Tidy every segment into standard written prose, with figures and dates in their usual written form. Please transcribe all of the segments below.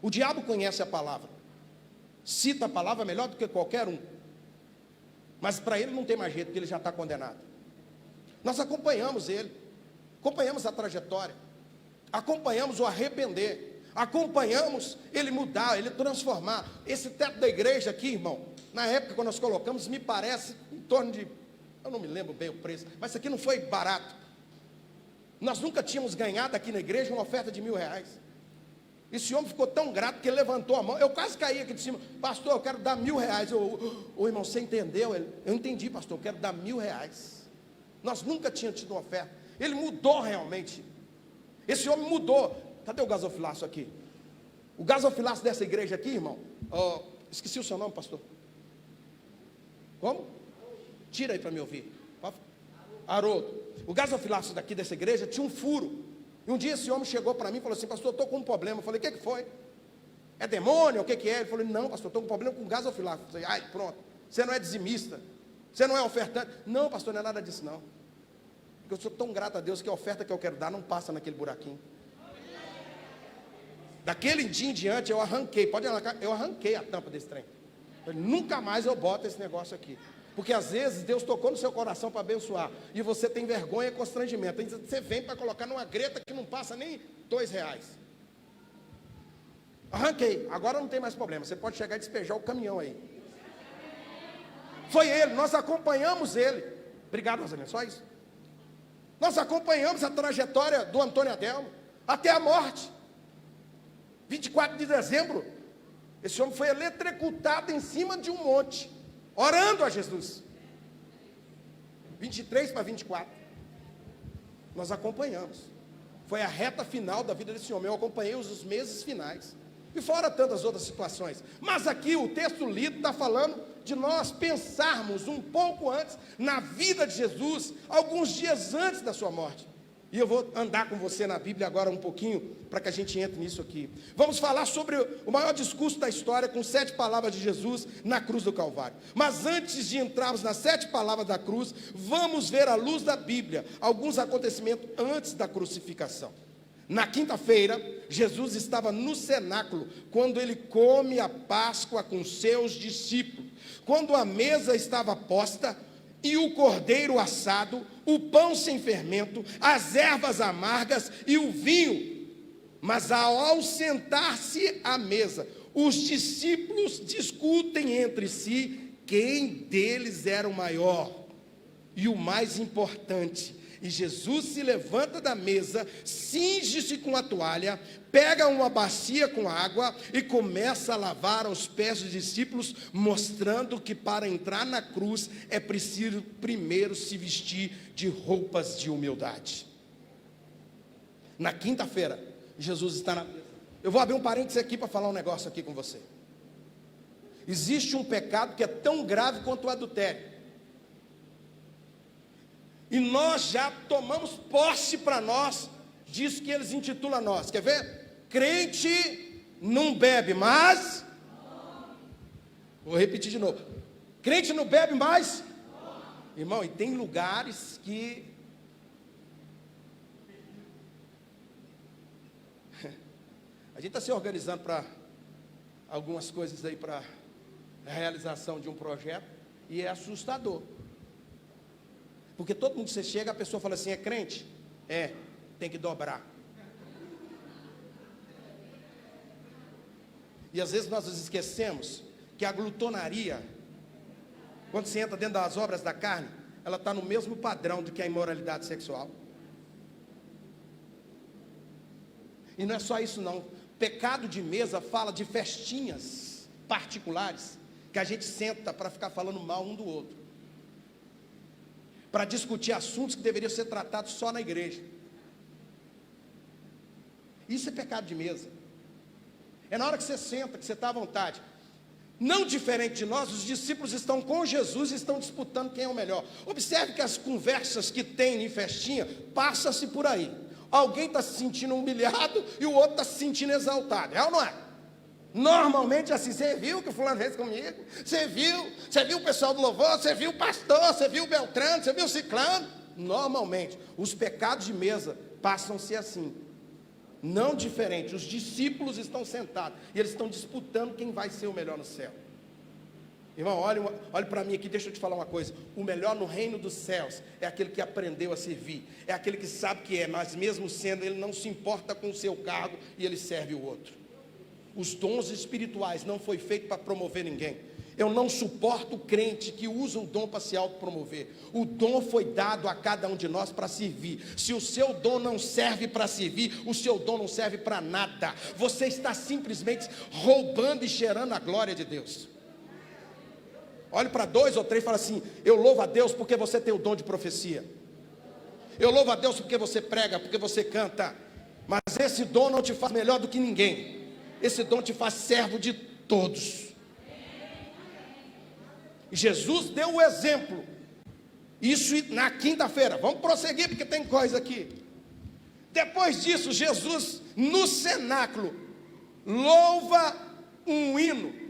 O diabo conhece a palavra, cita a palavra melhor do que qualquer um, mas para ele não tem mais jeito, porque ele já está condenado. Nós acompanhamos ele, acompanhamos a trajetória, acompanhamos o arrepender, acompanhamos ele mudar, ele transformar. Esse teto da igreja aqui, irmão, na época quando nós colocamos, me parece em torno de, eu não me lembro bem o preço, mas isso aqui não foi barato. Nós nunca tínhamos ganhado aqui na igreja uma oferta de R$1.000. Esse homem ficou tão grato que ele levantou a mão. Eu quase caí aqui de cima. Pastor, eu quero dar R$1.000. Ô irmão, você entendeu? Eu entendi, pastor, eu quero dar R$1.000. Nós nunca tínhamos tido uma oferta. Ele mudou realmente. Esse homem mudou. Cadê o gasofilaço aqui? O gasofilaço dessa igreja aqui, irmão. Esqueci o seu nome, pastor. Como? Tira aí para me ouvir. Haroldo. O gasofilaço daqui dessa igreja tinha um furo. E um dia esse homem chegou para mim e falou assim: pastor, eu estou com um problema. Eu falei: o que foi? É demônio? O que é? Ele falou: não, pastor, eu estou com um problema com gasofilaço. Eu falei: ai, pronto, você não é dizimista, você não é ofertante. Não, pastor, não é nada disso não. Porque eu sou tão grato a Deus que a oferta que eu quero dar não passa naquele buraquinho. Daquele dia em diante eu arranquei, pode arrancar, eu arranquei a tampa desse trem. Eu falei: nunca mais eu boto esse negócio aqui. Porque às vezes Deus tocou no seu coração para abençoar, e você tem vergonha e constrangimento. Então você vem para colocar numa greta que não passa nem R$2. Arranquei, agora não tem mais problema. Você pode chegar e despejar o caminhão aí. Foi ele, nós acompanhamos ele. Obrigado, Rosalina, só isso. Nós acompanhamos a trajetória do Antônio Adelmo até a morte. 24 de dezembro, esse homem foi eletrocutado em cima de um monte, orando a Jesus. 23 para 24. Nós acompanhamos. Foi a reta final da vida desse homem. Eu acompanhei os meses finais. E fora tantas outras situações. Mas aqui o texto lido está falando de nós pensarmos um pouco antes na vida de Jesus, alguns dias antes da sua morte. E eu vou andar com você na Bíblia agora um pouquinho, para que a gente entre nisso aqui. Vamos falar sobre o maior discurso da história, com 7 palavras de Jesus na cruz do Calvário. Mas antes de entrarmos nas 7 palavras da cruz, vamos ver à luz da Bíblia alguns acontecimentos antes da crucificação. Na quinta-feira, Jesus estava no cenáculo, quando ele come a Páscoa com seus discípulos. Quando a mesa estava posta, e o cordeiro assado, o pão sem fermento, as ervas amargas e o vinho. Mas ao sentar-se à mesa, os discípulos discutem entre si quem deles era o maior e o mais importante. E Jesus se levanta da mesa, cinge-se com a toalha, pega uma bacia com água e começa a lavar os pés dos discípulos, mostrando que para entrar na cruz é preciso primeiro se vestir de roupas de humildade. Na quinta-feira, Jesus está na mesa. Eu vou abrir um parênteses aqui para falar um negócio aqui com você. Existe um pecado que é tão grave quanto o adultério. E nós já tomamos posse para nós disso que eles intitulam nós. Quer ver? Crente não bebe mais. Vou repetir de novo. Crente não bebe mais. Irmão, e tem lugares que a gente está se organizando para algumas coisas aí, para a realização de um projeto, e é assustador. Porque todo mundo que você chega, a pessoa fala assim: é crente? É, tem que dobrar. E às vezes nós nos esquecemos que a glutonaria, quando você entra dentro das obras da carne, ela está no mesmo padrão do que a imoralidade sexual. E não é só isso não. Pecado de mesa fala de festinhas particulares, que a gente senta para ficar falando mal um do outro, para discutir assuntos que deveriam ser tratados só na igreja. Isso é pecado de mesa. É na hora que você senta, que você está à vontade. Não diferente de nós, os discípulos estão com Jesus e estão disputando quem é o melhor. Observe que as conversas que tem em festinha, passa-se por aí. Alguém está se sentindo humilhado e o outro está se sentindo exaltado. É ou não é? Normalmente assim, você viu o que o fulano fez comigo? Você viu o pessoal do louvor? Você viu o pastor? Você viu o Beltrano? Você viu o Ciclano? Normalmente, os pecados de mesa passam-se assim. não diferente. Os discípulos estão sentados e eles estão disputando quem vai ser o melhor no céu. Irmão, olhe para mim aqui, deixa eu te falar uma coisa. O melhor no reino dos céus é aquele que aprendeu a servir, é aquele que sabe que é, mas mesmo sendo, ele não se importa com o seu cargo e ele serve o outro. Os dons espirituais não foi feito para promover ninguém. Eu não suporto crente que usa o dom para se autopromover. O dom foi dado a cada um de nós para servir. Se o seu dom não serve para servir, o seu dom não serve para nada. Você está simplesmente roubando e cheirando a glória de Deus. Olhe para 2 ou 3 e fala assim: eu louvo a Deus porque você tem o dom de profecia. Eu louvo a Deus porque você prega, porque você canta. Mas esse dom não te faz melhor do que ninguém. Esse dom te faz servo de todos. Jesus deu o exemplo. Isso na quinta-feira. Vamos prosseguir porque tem coisa aqui. Depois disso, Jesus no cenáculo louva um hino.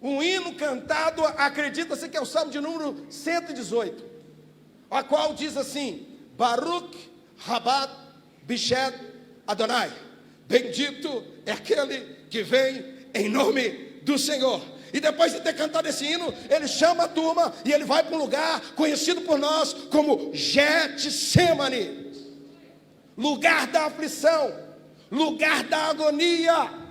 Um hino cantado, acredita-se que é o Salmo de número 118, a qual diz assim: Baruch Rabat Bished Adonai. Bendito é aquele que vem em nome do Senhor. E depois de ter cantado esse hino, ele chama a turma e ele vai para um lugar conhecido por nós como Getsemane, lugar da aflição, lugar da agonia.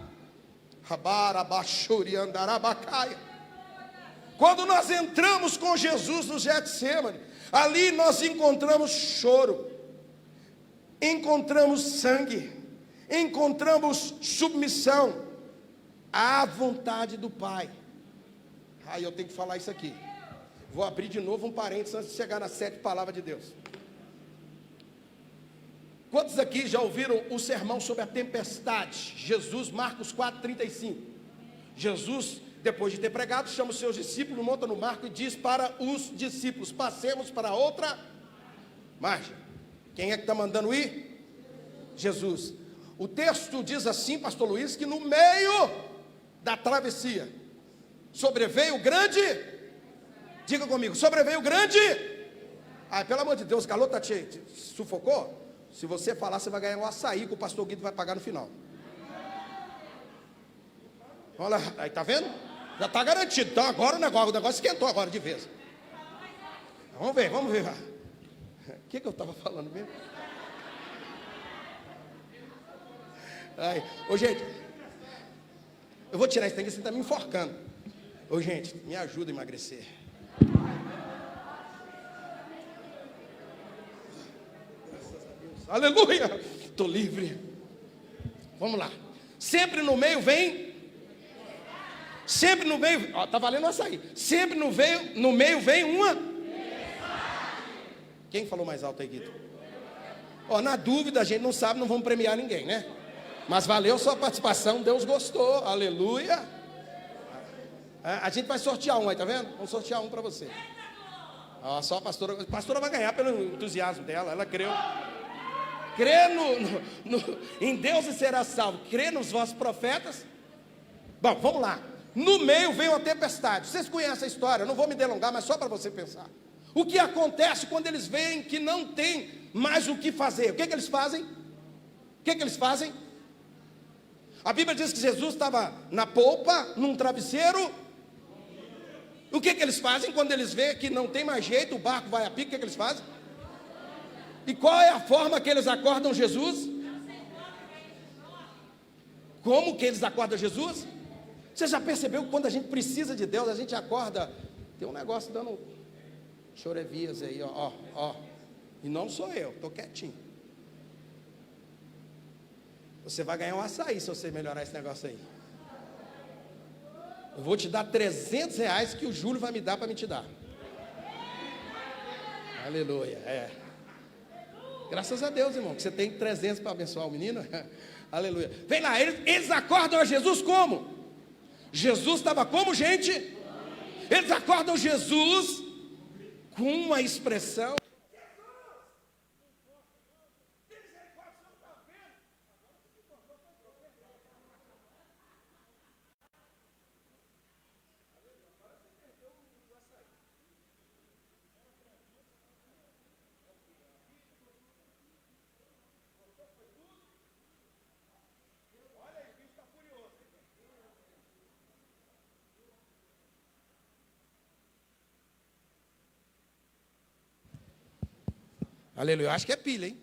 Quando nós entramos com Jesus no Getsemane, ali nós encontramos choro, encontramos sangue, encontramos submissão à vontade do Pai. Eu tenho que falar isso aqui. Vou abrir de novo um parênteses antes de chegar nas 7 palavras de Deus. Quantos aqui já ouviram o sermão sobre a tempestade? Jesus, Marcos 4:35. Jesus, depois de ter pregado, chama os seus discípulos, monta no barco e diz para os discípulos: passemos para outra margem. Quem é que está mandando ir? Jesus. O texto diz assim, pastor Luiz, que no meio da travessia sobreveio grande, diga comigo, sobreveio grande. Pelo amor de Deus, o calor te sufocou? Se você falar, você vai ganhar um açaí que o pastor Guido vai pagar no final. Olha lá, aí tá vendo? Já está garantido. Então agora o negócio esquentou agora de vez. Vamos ver. O que eu estava falando mesmo? Ô gente, eu vou tirar isso daqui, você está me enforcando. Ô gente, me ajuda a emagrecer. Aleluia, estou livre. Vamos lá. Sempre no meio vem. Sempre no meio, está valendo açaí. Sempre no meio vem uma. Quem falou mais alto aí, Guido? Na dúvida, a gente não sabe, não vamos premiar ninguém, né? Mas valeu sua participação, Deus gostou, aleluia. A gente vai sortear um aí, tá vendo? Vamos sortear um para você. Só a pastora vai ganhar pelo entusiasmo dela, ela creu. Crê em Deus e será salvo. Crê nos vossos profetas. Bom, vamos lá. No meio veio uma tempestade. Vocês conhecem a história, eu não vou me delongar, mas só para você pensar. O que acontece quando eles veem que não tem mais o que fazer? O que eles fazem? A Bíblia diz que Jesus estava na polpa, num travesseiro. O que eles fazem quando eles veem que não tem mais jeito, o barco vai a pique? O que eles fazem? E qual é a forma que eles acordam Jesus? Como que eles acordam Jesus? Você já percebeu que quando a gente precisa de Deus, a gente acorda, tem um negócio dando chorevias aí, ó. E não sou eu, estou quietinho. Você vai ganhar um açaí se você melhorar esse negócio aí. Eu vou te dar R$300 que o Júlio vai me dar para me te dar. Aleluia, Graças a Deus, irmão, que você tem 300 para abençoar o menino. Aleluia. Vem lá, eles acordam a Jesus como? Jesus estava como, gente? Eles acordam Jesus com uma expressão. Aleluia. Eu acho que é pilha, hein?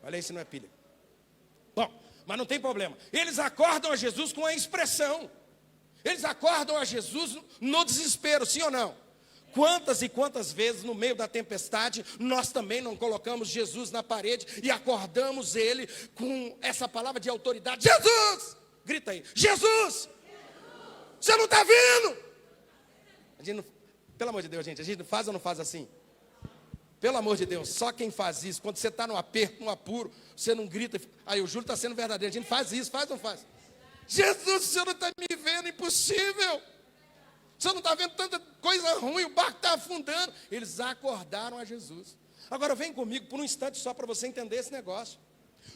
Olha aí se não é pilha. Bom, mas não tem problema. Eles acordam a Jesus com a expressão. Eles acordam a Jesus no desespero, sim ou não? Quantas e quantas vezes no meio da tempestade nós também não colocamos Jesus na parede e acordamos ele com essa palavra de autoridade: Jesus! Grita aí: Jesus! Você não está vendo? A gente não, pelo amor de Deus, gente, a gente faz ou não faz assim? Pelo amor de Deus, só quem faz isso, quando você está no aperto, no apuro, você não grita. Aí o Júlio está sendo verdadeiro. A gente faz isso, faz ou não faz? Jesus, o senhor não está me vendo, impossível. O senhor não está vendo tanta coisa ruim, o barco está afundando. Eles acordaram a Jesus. Agora vem comigo por um instante só para você entender esse negócio.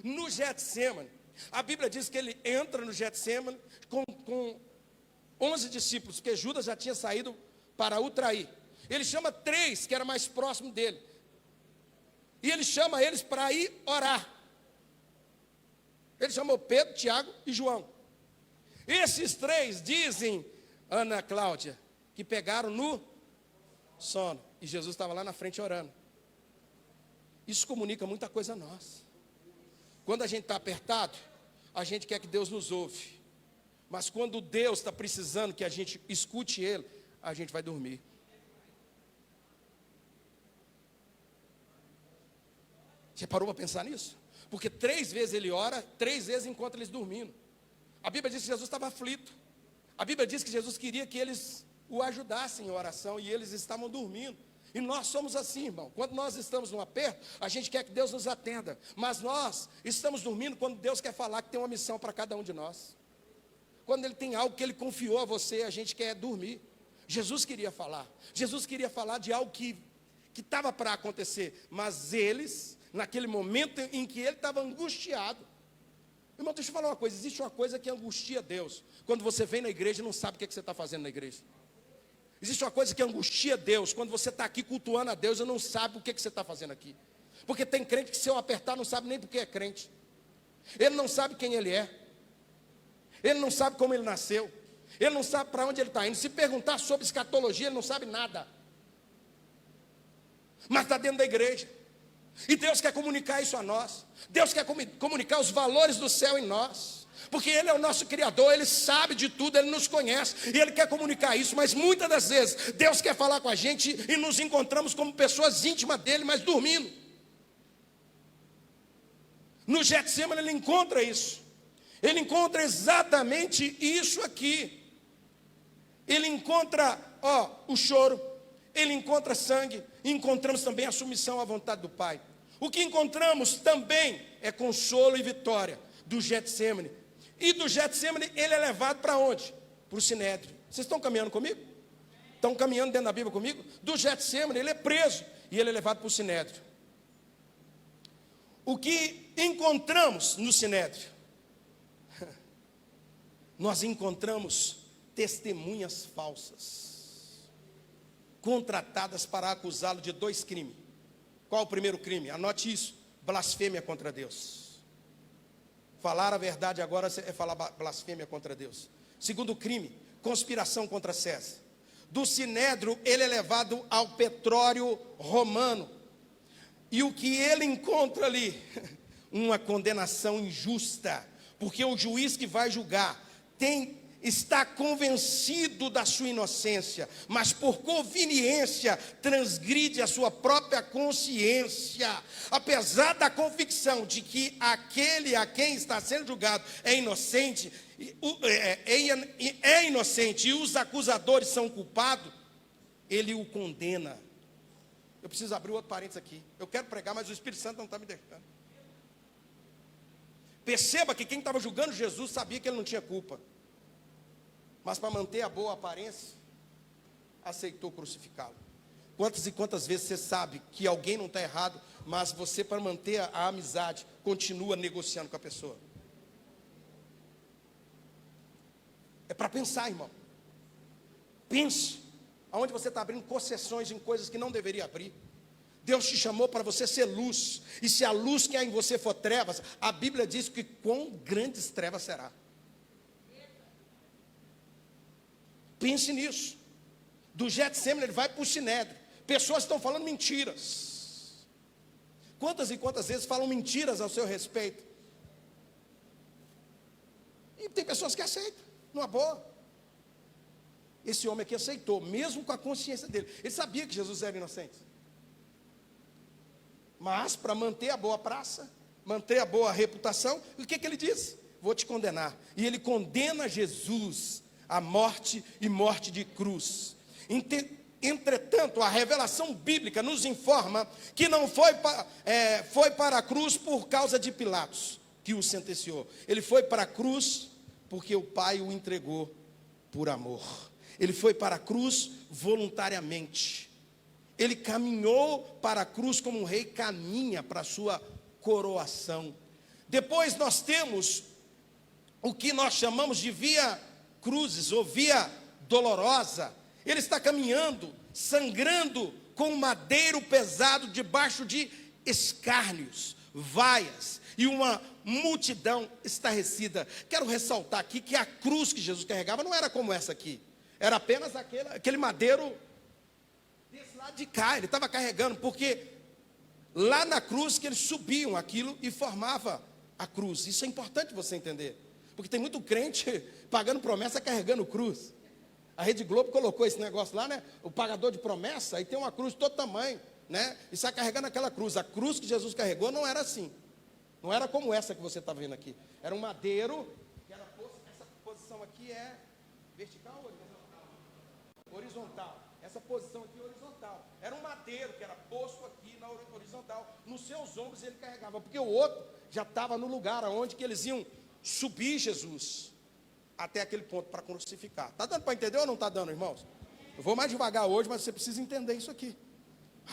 No Getsemane, a Bíblia diz que ele entra no Getsemane com 11 discípulos, porque Judas já tinha saído para o trair. Ele chama 3 que era mais próximo dele. E ele chama eles para ir orar. Ele chamou Pedro, Tiago e João. Esses 3 dizem, Ana Cláudia, que pegaram no sono. E Jesus estava lá na frente orando. Isso comunica muita coisa a nós. Quando a gente está apertado, a gente quer que Deus nos ouve. Mas quando Deus está precisando que a gente escute Ele, a gente vai dormir. Você parou para pensar nisso? Porque 3 vezes ele ora, 3 vezes encontra eles dormindo. A Bíblia diz que Jesus estava aflito. A Bíblia diz que Jesus queria que eles o ajudassem em oração e eles estavam dormindo. E nós somos assim, irmão. Quando nós estamos num aperto, a gente quer que Deus nos atenda. Mas nós estamos dormindo quando Deus quer falar que tem uma missão para cada um de nós. Quando Ele tem algo que Ele confiou a você, a gente quer dormir. Jesus queria falar. Jesus queria falar de algo que estava para acontecer. Mas eles, naquele momento em que ele estava angustiado. Irmão, deixa eu falar uma coisa. Existe uma coisa que angustia Deus. Quando você vem na igreja e não sabe o que você está fazendo na igreja. Existe uma coisa que angustia Deus. Quando você está aqui cultuando a Deus e não sabe o que você está fazendo aqui. Porque tem crente que se eu apertar não sabe nem porque é crente. Ele não sabe quem ele é. Ele não sabe como ele nasceu. Ele não sabe para onde ele está indo. Se perguntar sobre escatologia, ele não sabe nada. Mas está dentro da igreja. E Deus quer comunicar isso a nós. Deus quer comunicar os valores do céu em nós. Porque Ele é o nosso Criador, Ele sabe de tudo, Ele nos conhece. E Ele quer comunicar isso, mas muitas das vezes Deus quer falar com a gente e nos encontramos como pessoas íntimas dEle, mas dormindo. No Getsemane ele encontra isso. Ele encontra exatamente isso aqui. Ele encontra, o choro. Ele encontra sangue. E encontramos também a submissão à vontade do Pai. O que encontramos também é consolo e vitória do Getsemane. E do Getsemane ele é levado para onde? Para o Sinédrio. Vocês estão caminhando comigo? Estão caminhando dentro da Bíblia comigo? Do Getsemane ele é preso e ele é levado para o Sinédrio. O que encontramos no Sinédrio? Nós encontramos testemunhas falsas, contratadas para acusá-lo de 2 crimes. Qual o primeiro crime? Anote isso: blasfêmia contra Deus. Falar a verdade agora é falar blasfêmia contra Deus. Segundo crime, conspiração contra César. Do Sinédrio ele é levado ao Pretório Romano. E o que ele encontra ali? Uma condenação injusta. Porque o juiz que vai julgar está convencido da sua inocência, mas por conveniência transgride a sua própria consciência, apesar da convicção de que aquele a quem está sendo julgado é inocente, e os acusadores são culpados, ele o condena. Eu preciso abrir outro parênteses aqui. Eu quero pregar, mas o Espírito Santo não está me deixando. Perceba que quem estava julgando Jesus sabia que ele não tinha culpa. Mas para manter a boa aparência, aceitou crucificá-lo. Quantas e quantas vezes você sabe que alguém não está errado, mas você, para manter a amizade, continua negociando com a pessoa? É para pensar, irmão. Pense aonde você está abrindo concessões em coisas que não deveria abrir. Deus te chamou para você ser luz. E se a luz que há em você for trevas, a Bíblia diz que quão grandes trevas será. Pense nisso. Do Getsemane ele vai para o Sinédrio. Pessoas estão falando mentiras. Quantas e quantas vezes falam mentiras ao seu respeito? E tem pessoas que aceitam, numa boa. Esse homem aqui aceitou, mesmo com a consciência dele. Ele sabia que Jesus era inocente. Mas, para manter a boa praça, manter a boa reputação, o que ele diz? Vou te condenar. E ele condena Jesus à morte e morte de cruz. Entretanto, a revelação bíblica nos informa que não foi para a cruz por causa de Pilatos, que o sentenciou. Ele foi para a cruz porque o Pai o entregou por amor. Ele foi para a cruz voluntariamente. Ele caminhou para a cruz como um rei caminha para a sua coroação. Depois nós temos o que nós chamamos de via cruzes, ou via dolorosa. Ele está caminhando, sangrando com um madeiro pesado debaixo de escárnios, vaias e uma multidão estarrecida. Quero ressaltar aqui que a cruz que Jesus carregava não era como essa aqui. Era apenas aquele madeiro desse lado de cá. Ele estava carregando, porque lá na cruz que eles subiam aquilo e formava a cruz. Isso é importante você entender. Porque tem muito crente pagando promessa carregando cruz. A Rede Globo colocou esse negócio lá, né? O pagador de promessa, aí tem uma cruz de todo tamanho, né? E sai carregando aquela cruz. A cruz que Jesus carregou não era assim. Não era como essa que você está vendo aqui. Era um madeiro, que era posto, essa posição aqui é vertical ou horizontal? Horizontal. Essa posição aqui é horizontal. Era um madeiro que era posto aqui na horizontal. Nos seus ombros ele carregava, porque o outro já estava no lugar onde que eles iam subir Jesus até aquele ponto para crucificar. Está dando para entender ou não está dando, irmãos? Eu vou mais devagar hoje, mas você precisa entender isso aqui.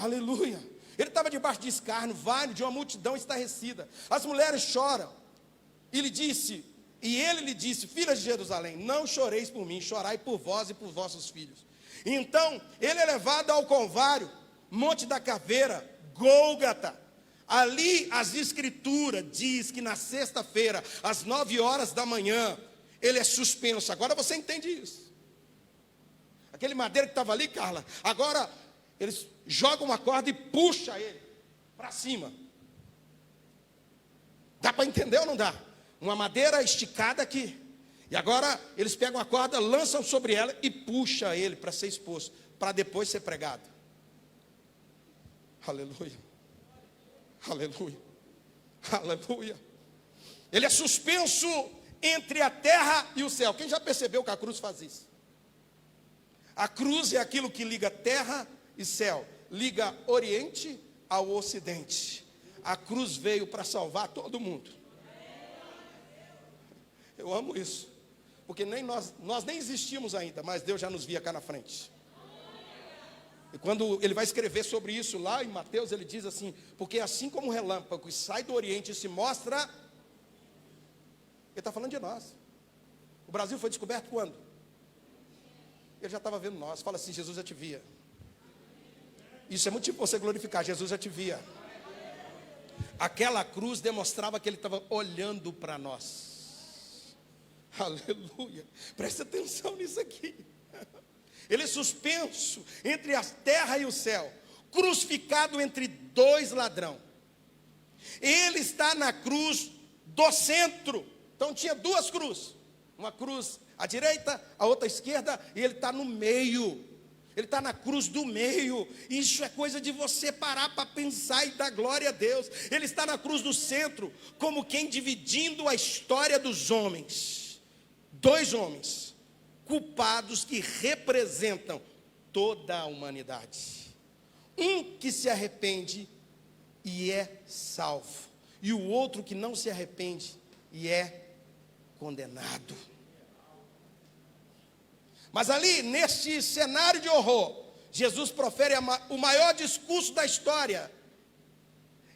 Aleluia. Ele estava debaixo de escárnio, vale de uma multidão estarrecida. As mulheres choram. E ele lhe disse, filhas de Jerusalém, não choreis por mim, chorai por vós e por vossos filhos. Então, ele é levado ao Calvário, Monte da Caveira, Gólgota. Ali as escrituras diz que na sexta-feira, às 9 horas da manhã, ele é suspenso. Agora você entende isso. Aquele madeiro que estava ali, Carla, agora eles jogam uma corda e puxam ele para cima. Dá para entender ou não dá? Uma madeira esticada aqui. E agora eles pegam a corda, lançam sobre ela e puxam ele para ser exposto, para depois ser pregado. Aleluia. Aleluia. Aleluia. Ele é suspenso entre a terra e o céu. Quem já percebeu que a cruz faz isso? A cruz é aquilo que liga terra e céu, liga Oriente ao Ocidente. A cruz veio para salvar todo mundo. Eu amo isso, porque nem nós nem existimos ainda, mas Deus já nos via cá na frente. E quando ele vai escrever sobre isso lá em Mateus, ele diz assim, porque assim como o relâmpago sai do Oriente e se mostra, ele está falando de nós. O Brasil foi descoberto quando? Ele já estava vendo nós. Fala assim, Jesus já te via. Isso é motivo para você glorificar, Jesus já te via. Aquela cruz demonstrava que ele estava olhando para nós. Aleluia. Presta atenção nisso aqui. Ele é suspenso entre a terra e o céu, crucificado entre dois ladrões. Ele está na cruz do centro. Então tinha duas cruzes, uma cruz à direita, a outra à esquerda, e ele está no meio. Ele está na cruz do meio. Isso é coisa de você parar para pensar e dar glória a Deus. Ele está na cruz do centro, como quem dividindo a história dos homens. Dois homens culpados que representam toda a humanidade. Um que se arrepende e é salvo, e o outro que não se arrepende e é condenado. Mas ali, neste cenário de horror, Jesus profere o maior discurso da história.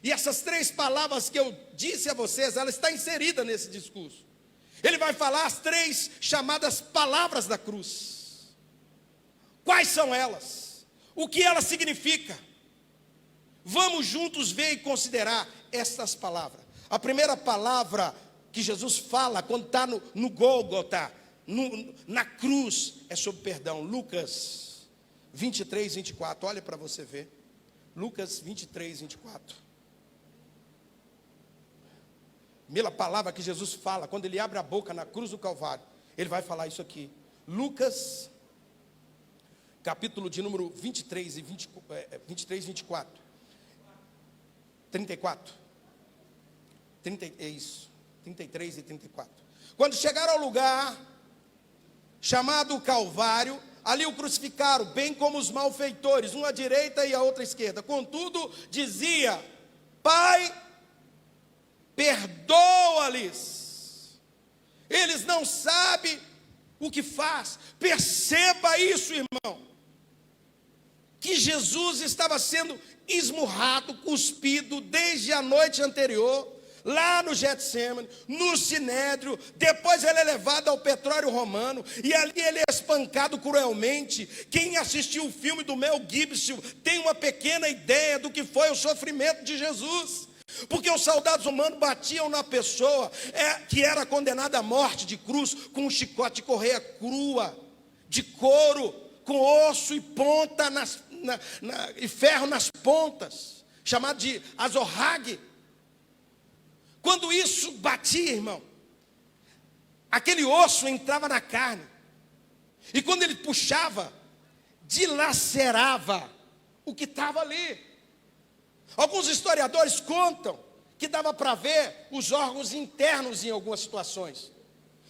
E essas três palavras que eu disse a vocês, ela está inserida nesse discurso. Ele vai falar as três chamadas palavras da cruz. Quais são elas? O que elas significam? Vamos juntos ver e considerar estas palavras. A primeira palavra que Jesus fala quando está no Gólgota, na cruz, é sobre perdão. Lucas 23, 24, olha para você ver. Lucas 23, 24. Primeira palavra que Jesus fala, quando ele abre a boca na cruz do Calvário, ele vai falar isso aqui. Lucas, capítulo de número 23 e 24. 34. 33 e 34. Quando chegaram ao lugar chamado Calvário, ali o crucificaram, bem como os malfeitores, um à direita e a outra à esquerda. Contudo, dizia: Pai, perdoa-lhes, eles não sabem o que faz. Perceba isso, irmão, que Jesus estava sendo esmurrado, cuspido desde a noite anterior, lá no Getsemane, no Sinédrio. Depois ele é levado ao Pretório Romano, e ali ele é espancado cruelmente. Quem assistiu o filme do Mel Gibson tem uma pequena ideia do que foi o sofrimento de Jesus, porque os soldados romanos batiam na pessoa que era condenada à morte de cruz, com um chicote de correia crua, de couro, com osso e ponta e ferro nas pontas, chamado de azorrague. Quando isso batia, irmão, aquele osso entrava na carne, e quando ele puxava, dilacerava o que estava ali. Alguns historiadores contam que dava para ver os órgãos internos em algumas situações.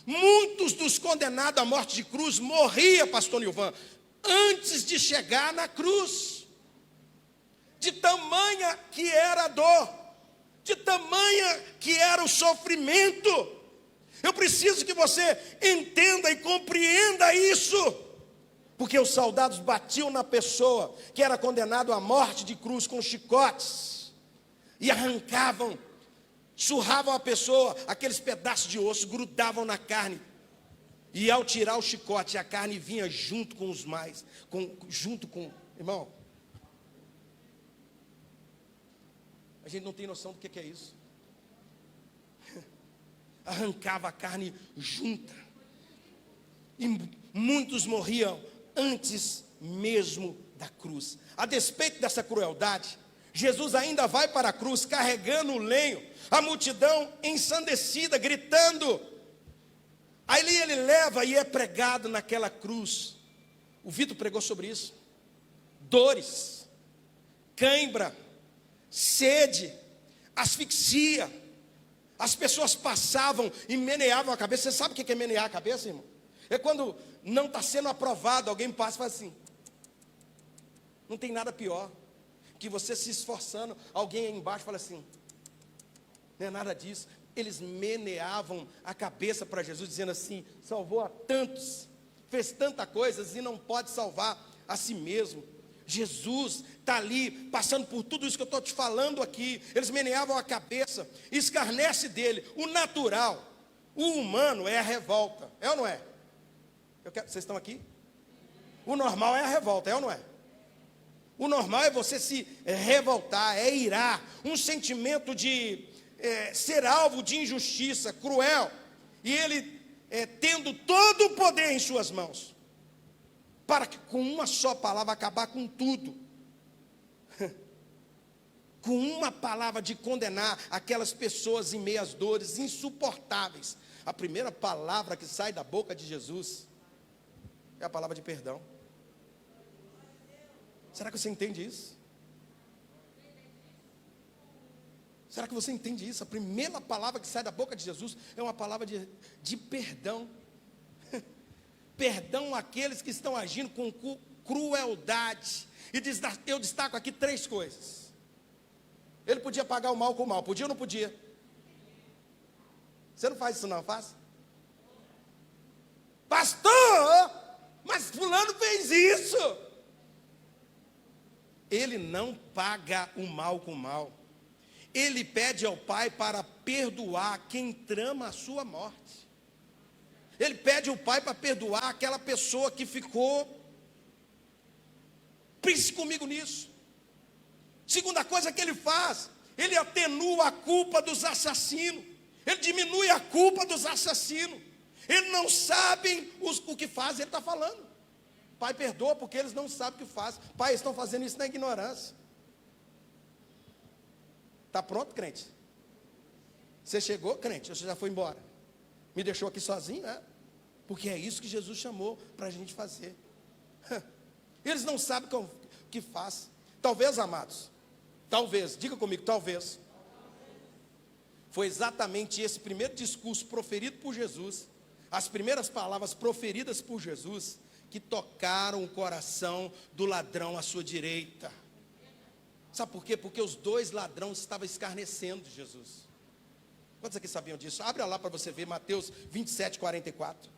Muitos dos condenados à morte de cruz morriam, pastor Nilvan, antes de chegar na cruz, de tamanha que era a dor, de tamanha que era o sofrimento. Eu preciso que você entenda e compreenda isso, porque os soldados batiam na pessoa que era condenado à morte de cruz com chicotes, e arrancavam, surravam a pessoa, aqueles pedaços de osso grudavam na carne, e ao tirar o chicote, a carne vinha junto com os mais, irmão, a gente não tem noção do que é isso. Arrancava a carne junta, e muitos morriam antes mesmo da cruz. A despeito dessa crueldade, Jesus ainda vai para a cruz carregando o lenho, a multidão ensandecida, gritando. Aí ele leva e é pregado naquela cruz. O Vitor pregou sobre isso. Dores, cãibra, sede, asfixia. As pessoas passavam e meneavam a cabeça. Você sabe o que é menear a cabeça, irmão? É quando não está sendo aprovado, alguém passa e faz assim. Não tem nada pior que você se esforçando, alguém aí embaixo fala assim, não é nada disso. Eles meneavam a cabeça para Jesus, dizendo assim: salvou a tantos, fez tanta coisa e não pode salvar a si mesmo. Jesus está ali, passando por tudo isso que eu estou te falando aqui. Eles meneavam a cabeça, escarnece dele. O natural, o humano é a revolta, é ou não é? Vocês estão aqui? O normal é a revolta, é ou não é? O normal é você se revoltar, é irar, um sentimento de ser alvo de injustiça, cruel, e ele tendo todo o poder em suas mãos, para que com uma só palavra acabar com tudo, com uma palavra de condenar aquelas pessoas em meio às dores insuportáveis. A primeira palavra que sai da boca de Jesus é a palavra de perdão. Será que você entende isso? Será que você entende isso? A primeira palavra que sai da boca de Jesus é uma palavra de perdão. Perdão àqueles que estão agindo com crueldade. E eu destaco aqui 3 coisas. Ele podia pagar o mal com o mal, podia ou não podia? Você não faz isso não, faz? Pastor, mas fulano fez isso. Ele não paga o mal com o mal. Ele pede ao Pai para perdoar quem trama a sua morte. Ele pede ao Pai para perdoar aquela pessoa que ficou. Pense comigo nisso. Segunda coisa que ele faz, ele atenua a culpa dos assassinos. Ele diminui a culpa dos assassinos. Eles não sabem o que faz, ele está falando. Pai, perdoa porque eles não sabem o que faz. Pai, eles estão fazendo isso na ignorância. Está pronto, crente? Você chegou, crente, você já foi embora. Me deixou aqui sozinho, né? Porque é isso que Jesus chamou para a gente fazer. Eles não sabem o que faz. Talvez, amados, talvez, diga comigo, talvez. Foi exatamente esse primeiro discurso proferido por Jesus, as primeiras palavras proferidas por Jesus, que tocaram o coração do ladrão à sua direita. Sabe por quê? Porque os dois ladrões estavam escarnecendo de Jesus. Quantos aqui sabiam disso? Abre lá para você ver, Mateus 27, 44.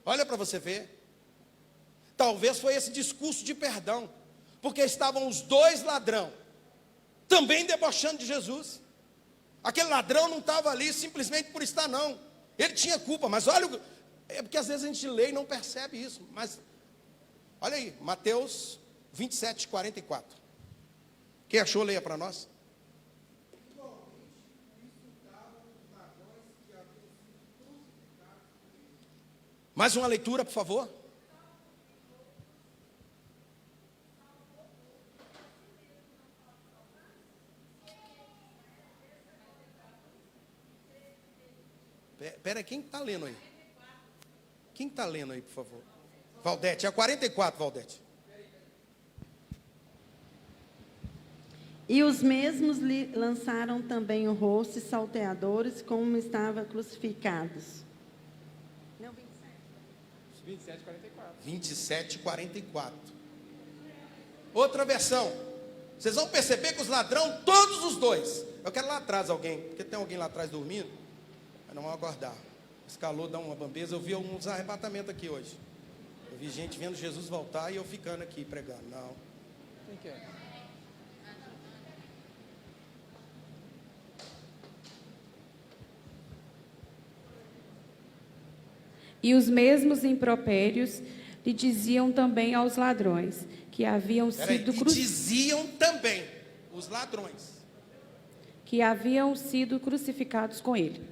Olha para você ver. Talvez foi esse discurso de perdão, porque estavam os dois ladrões, também debochando de Jesus. Aquele ladrão não estava ali simplesmente por estar, não. Ele tinha culpa, mas olha, é porque às vezes a gente lê e não percebe isso. Mas, olha aí, Mateus 27, 44. Quem achou, leia para nós. Mais uma leitura, por favor. Espera, quem está lendo aí? Quem está lendo aí, por favor? Valdete, é 44, Valdete. E os mesmos lhe lançaram também o rosto e salteadores, como estavam crucificados. Não, 27, 44. 27, 44. Outra versão. Vocês vão perceber que os ladrões, todos os dois. Eu quero lá atrás alguém, porque tem alguém lá atrás dormindo. Mas não vão acordar. Esse calor dá uma bambeza. Eu vi alguns arrebatamentos aqui hoje. Eu vi gente vendo Jesus voltar e eu ficando aqui pregando. Não. Quem que é? E os mesmos impropérios lhe diziam também aos ladrões, que haviam sido diziam também os ladrões, que haviam sido crucificados com ele.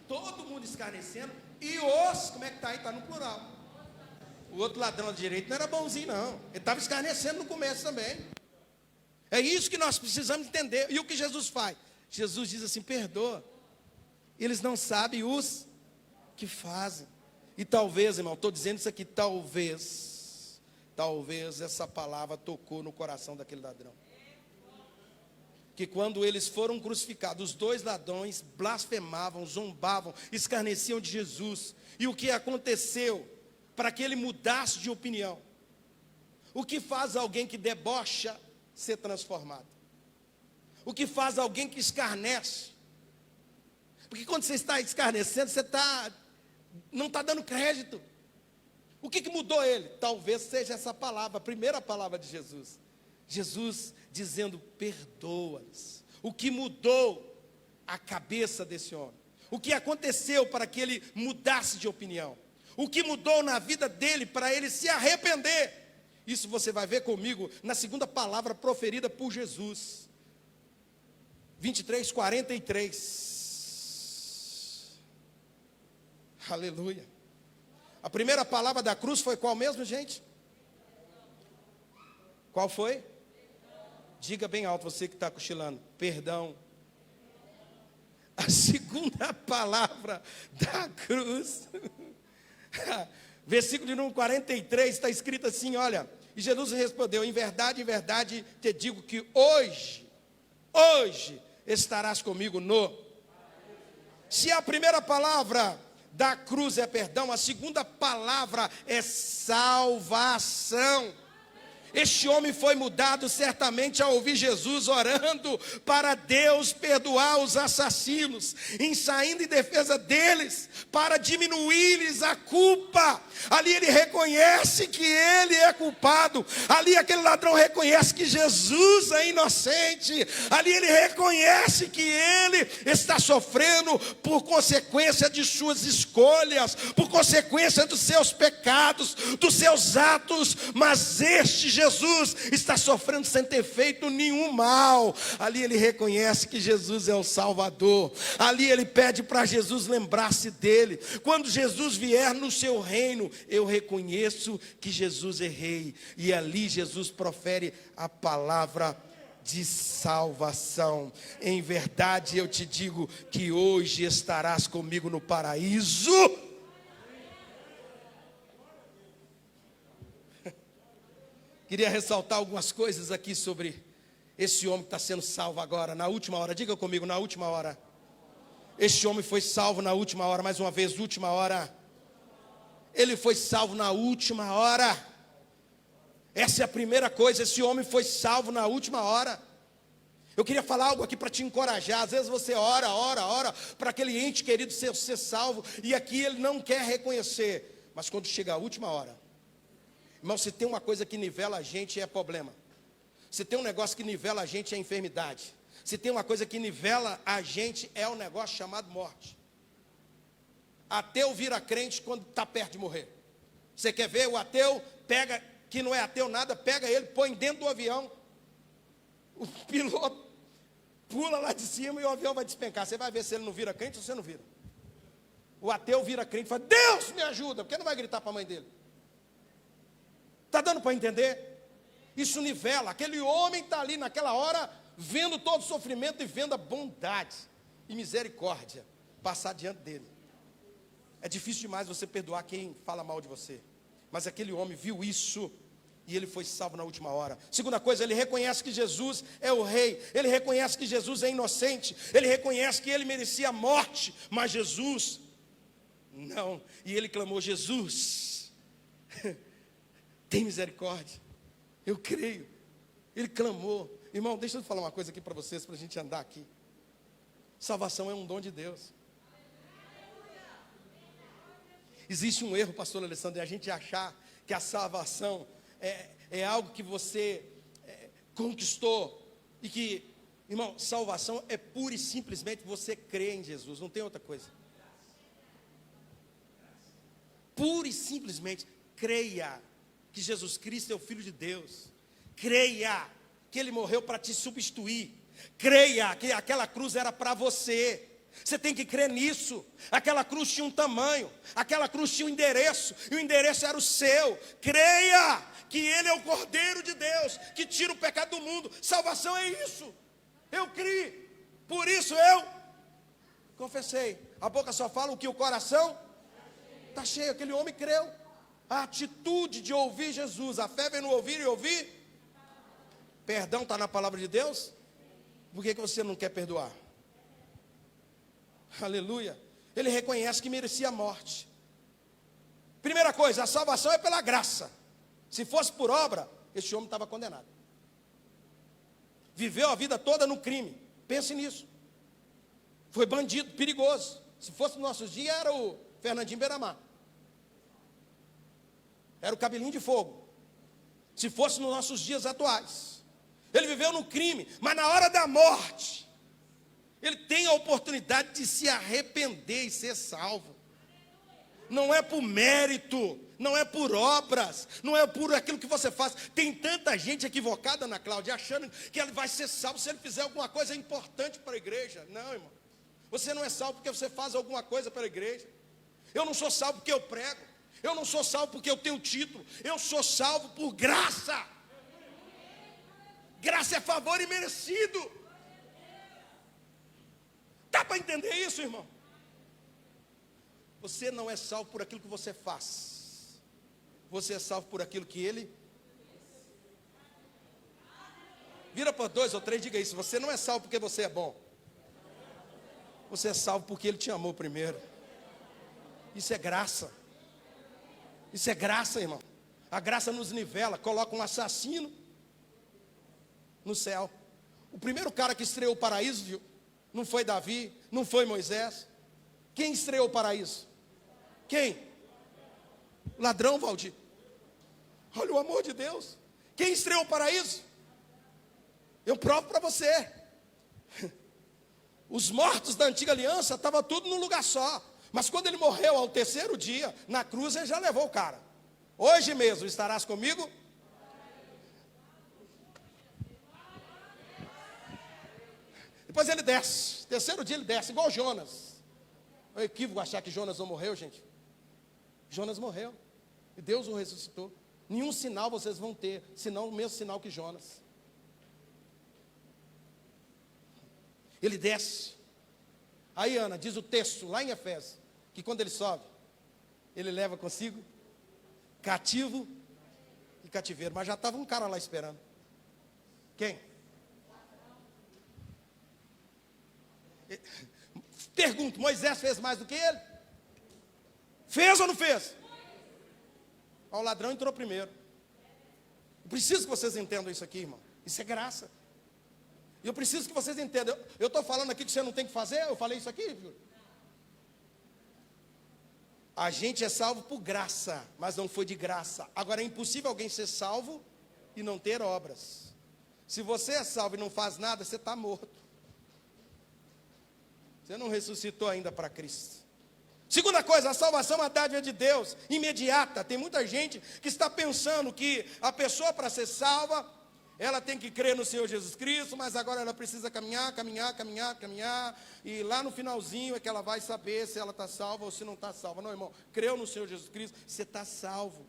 todo mundo escarnecendo. E os, como é que está aí? Está no plural. O outro ladrão de direito não era bonzinho, não. Ele estava escarnecendo no começo também. É isso que nós precisamos entender. E o que Jesus faz? Jesus diz assim: perdoa. Eles não sabem os que fazem. E talvez, irmão, estou dizendo isso aqui, talvez essa palavra tocou no coração daquele ladrão. Que quando eles foram crucificados, os dois ladrões blasfemavam, zombavam, escarneciam de Jesus. E o que aconteceu para que ele mudasse de opinião? O que faz alguém que debocha ser transformado? O que faz alguém que escarnece? Porque quando você está escarnecendo, você não está dando crédito. O que mudou ele? Talvez seja essa palavra, a primeira palavra de Jesus. Jesus dizendo: perdoa-lhes. O que mudou a cabeça desse homem? O que aconteceu para que ele mudasse de opinião? O que mudou na vida dele para ele se arrepender? Isso você vai ver comigo na segunda palavra proferida por Jesus. 23, 43. Aleluia. A primeira palavra da cruz foi qual mesmo, gente? Qual foi? Diga bem alto, você que está cochilando: perdão. A segunda palavra da cruz, versículo de número 43, está escrito assim: olha, e Jesus respondeu: em verdade, te digo que hoje estarás comigo no... Se a primeira palavra da cruz é perdão, a segunda palavra é salvação. Este homem foi mudado certamente ao ouvir Jesus orando para Deus perdoar os assassinos, em saindo em defesa deles, para diminuir-lhes a culpa. Ali ele reconhece que ele é culpado. Ali aquele ladrão reconhece que Jesus é inocente. Ali ele reconhece que ele está sofrendo por consequência de suas escolhas, por consequência dos seus pecados, dos seus atos. Mas este Jesus está sofrendo sem ter feito nenhum mal. Ali ele reconhece que Jesus é o Salvador. Ali ele pede para Jesus lembrar-se dele. Quando Jesus vier no seu reino, eu reconheço que Jesus é rei. E ali Jesus profere a palavra de salvação. Em verdade eu te digo que hoje estarás comigo no paraíso. Queria ressaltar algumas coisas aqui sobre esse homem que está sendo salvo agora, na última hora. Diga comigo, na última hora. Este homem foi salvo na última hora, mais uma vez, última hora. Ele foi salvo na última hora. Essa é a primeira coisa, esse homem foi salvo na última hora. Eu queria falar algo aqui para te encorajar. Às vezes você ora para aquele ente querido ser salvo, e aqui ele não quer reconhecer. Mas quando chega a última hora, irmão, se tem uma coisa que nivela a gente é problema. Se tem um negócio que nivela a gente é enfermidade. Se tem uma coisa que nivela a gente é um negócio chamado morte. Ateu vira crente quando está perto de morrer. Você quer ver o ateu, pega, que não é ateu nada, pega ele, põe dentro do avião. O piloto pula lá de cima e o avião vai despencar. Você vai ver se ele não vira crente ou você não vira. O ateu vira crente e fala, Deus me ajuda, porque não vai gritar para a mãe dele. Está dando para entender? Isso nivela. Aquele homem está ali naquela hora, vendo todo o sofrimento e vendo a bondade e misericórdia passar diante dele. É difícil demais você perdoar quem fala mal de você. Mas aquele homem viu isso e ele foi salvo na última hora. Segunda coisa, ele reconhece que Jesus é o rei. Ele reconhece que Jesus é inocente. Ele reconhece que ele merecia a morte, mas Jesus não. E ele clamou, Jesus, tem misericórdia. Eu creio. Ele clamou. Irmão, deixa eu falar uma coisa aqui para vocês, para a gente andar aqui. Salvação é um dom de Deus. Existe um erro, pastor Alessandro, é a gente achar que a salvação é algo que você conquistou. E que, irmão, salvação é pura e simplesmente você crer em Jesus, não tem outra coisa. Pura e simplesmente creia que Jesus Cristo é o Filho de Deus. Creia que Ele morreu para te substituir. Creia que aquela cruz era para você. Você tem que crer nisso. Aquela cruz tinha um tamanho, aquela cruz tinha um endereço, e o endereço era o seu. Creia que Ele é o Cordeiro de Deus, que tira o pecado do mundo. Salvação é isso. Eu criei, por isso eu confessei. A boca só fala o que o coração está cheio. Aquele homem creu. A atitude de ouvir Jesus, a fé vem no ouvir e ouvir. Perdão está na palavra de Deus. Por que você não quer perdoar? Aleluia. Ele reconhece que merecia a morte. Primeira coisa, a salvação é pela graça. Se fosse por obra, esse homem estava condenado. Viveu a vida toda no crime. Pense nisso. Foi bandido, perigoso. Se fosse nos nossos dias, era o Fernandinho Beiramar. Era o cabelinho de fogo. Se fosse nos nossos dias atuais. Ele viveu no crime, mas na hora da morte, ele tem a oportunidade de se arrepender e ser salvo. Não é por mérito, não é por obras, não é por aquilo que você faz. Tem tanta gente equivocada, Ana Cláudia, achando que ele vai ser salvo se ele fizer alguma coisa importante para a igreja. Não, irmão. Você não é salvo porque você faz alguma coisa para a igreja. Eu não sou salvo porque eu prego. Eu não sou salvo porque eu tenho título. Eu sou salvo por graça. Graça é favor imerecido. Dá para entender isso, irmão? Você não é salvo por aquilo que você faz. Você é salvo por aquilo que Ele... Vira para 2 ou 3, diga isso. Você não é salvo porque você é bom. Você é salvo porque Ele te amou primeiro. Isso é graça. Isso é graça, irmão. A graça nos nivela. Coloca um assassino no céu. O primeiro cara que estreou o paraíso não foi Davi, não foi Moisés. Quem estreou o paraíso? Quem? Ladrão, Valdir. Olha o amor de Deus. Quem estreou o paraíso? Eu provo para você. Os mortos da antiga aliança estavam tudo num lugar só. Mas quando ele morreu ao terceiro dia, na cruz, ele já levou o cara. Hoje mesmo estarás comigo? Depois ele desce. Terceiro dia ele desce, igual Jonas. É um equívoco achar que Jonas não morreu, gente. Jonas morreu. E Deus o ressuscitou. Nenhum sinal vocês vão ter, senão o mesmo sinal que Jonas. Ele desce. Aí, Ana, diz o texto lá em Efésios, que quando ele sobe, ele leva consigo cativo e cativeiro. Mas já estava um cara lá esperando. Quem? Pergunto, Moisés fez mais do que ele? Fez ou não fez? O ladrão entrou primeiro. Eu preciso que vocês entendam isso aqui, irmão. Isso é graça. E eu preciso que vocês entendam. Eu estou falando aqui que você não tem que fazer. Eu falei isso aqui, viu? A gente é salvo por graça, mas não foi de graça. Agora é impossível alguém ser salvo e não ter obras. Se você é salvo e não faz nada, você está morto. Você não ressuscitou ainda para Cristo. Segunda coisa, a salvação é uma dádiva de Deus, imediata. Tem muita gente que está pensando que a pessoa para ser salva, ela tem que crer no Senhor Jesus Cristo, mas agora ela precisa caminhar, e lá no finalzinho é que ela vai saber se ela está salva ou se não está salva. Não, irmão, creu no Senhor Jesus Cristo, você está salvo.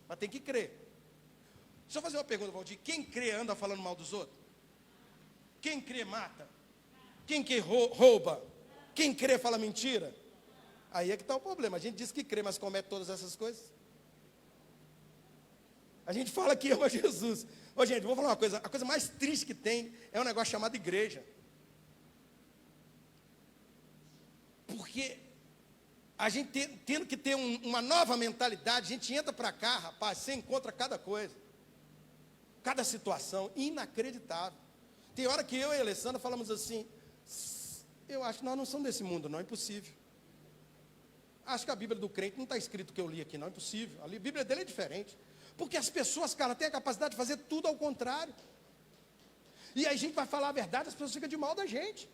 Mas tem que crer. Deixa eu fazer uma pergunta, Valdir. Quem crê anda falando mal dos outros? Quem crê mata? Quem crê rouba? Quem crê fala mentira? Aí é que está o problema. A gente diz que crê, mas comete todas essas coisas. A gente fala que ama Jesus. Ô, gente, vou falar uma coisa. A coisa mais triste que tem é um negócio chamado igreja. Porque a gente tendo que ter uma nova mentalidade, a gente entra para cá, rapaz, você encontra cada coisa. Cada situação inacreditável. Tem hora que eu e a Alessandra falamos assim, eu acho que nós não somos desse mundo, não, é impossível. Acho que a Bíblia do crente não está escrito o que eu li aqui, não, é impossível. A Bíblia dele é diferente. Porque as pessoas, cara, têm a capacidade de fazer tudo ao contrário. E aí a gente vai falar a verdade, as pessoas ficam de mal da gente.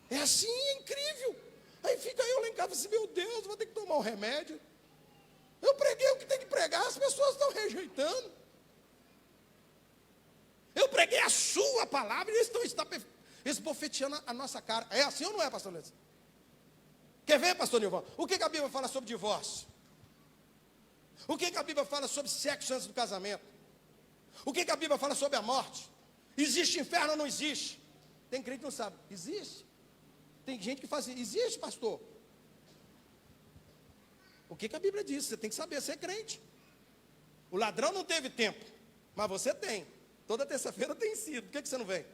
É assim, é incrível. Aí fica eu lá em casa assim, meu Deus, vou ter que tomar um remédio. Eu preguei o que tem que pregar, as pessoas estão rejeitando. Eu preguei a sua palavra e eles estão esbofeteando a nossa cara. É assim ou não é, pastor Leandro? Quer ver, pastor Nilvan? O que a Bíblia fala sobre divórcio? O que a Bíblia fala sobre sexo antes do casamento? O que a Bíblia fala sobre a morte? Existe inferno ou não existe? Tem crente que não sabe. Existe. Tem gente que fala assim, existe, pastor. O que a Bíblia diz? Você tem que saber, você é crente. O ladrão não teve tempo, mas você tem. Toda terça-feira tem sido. Por que você não vem?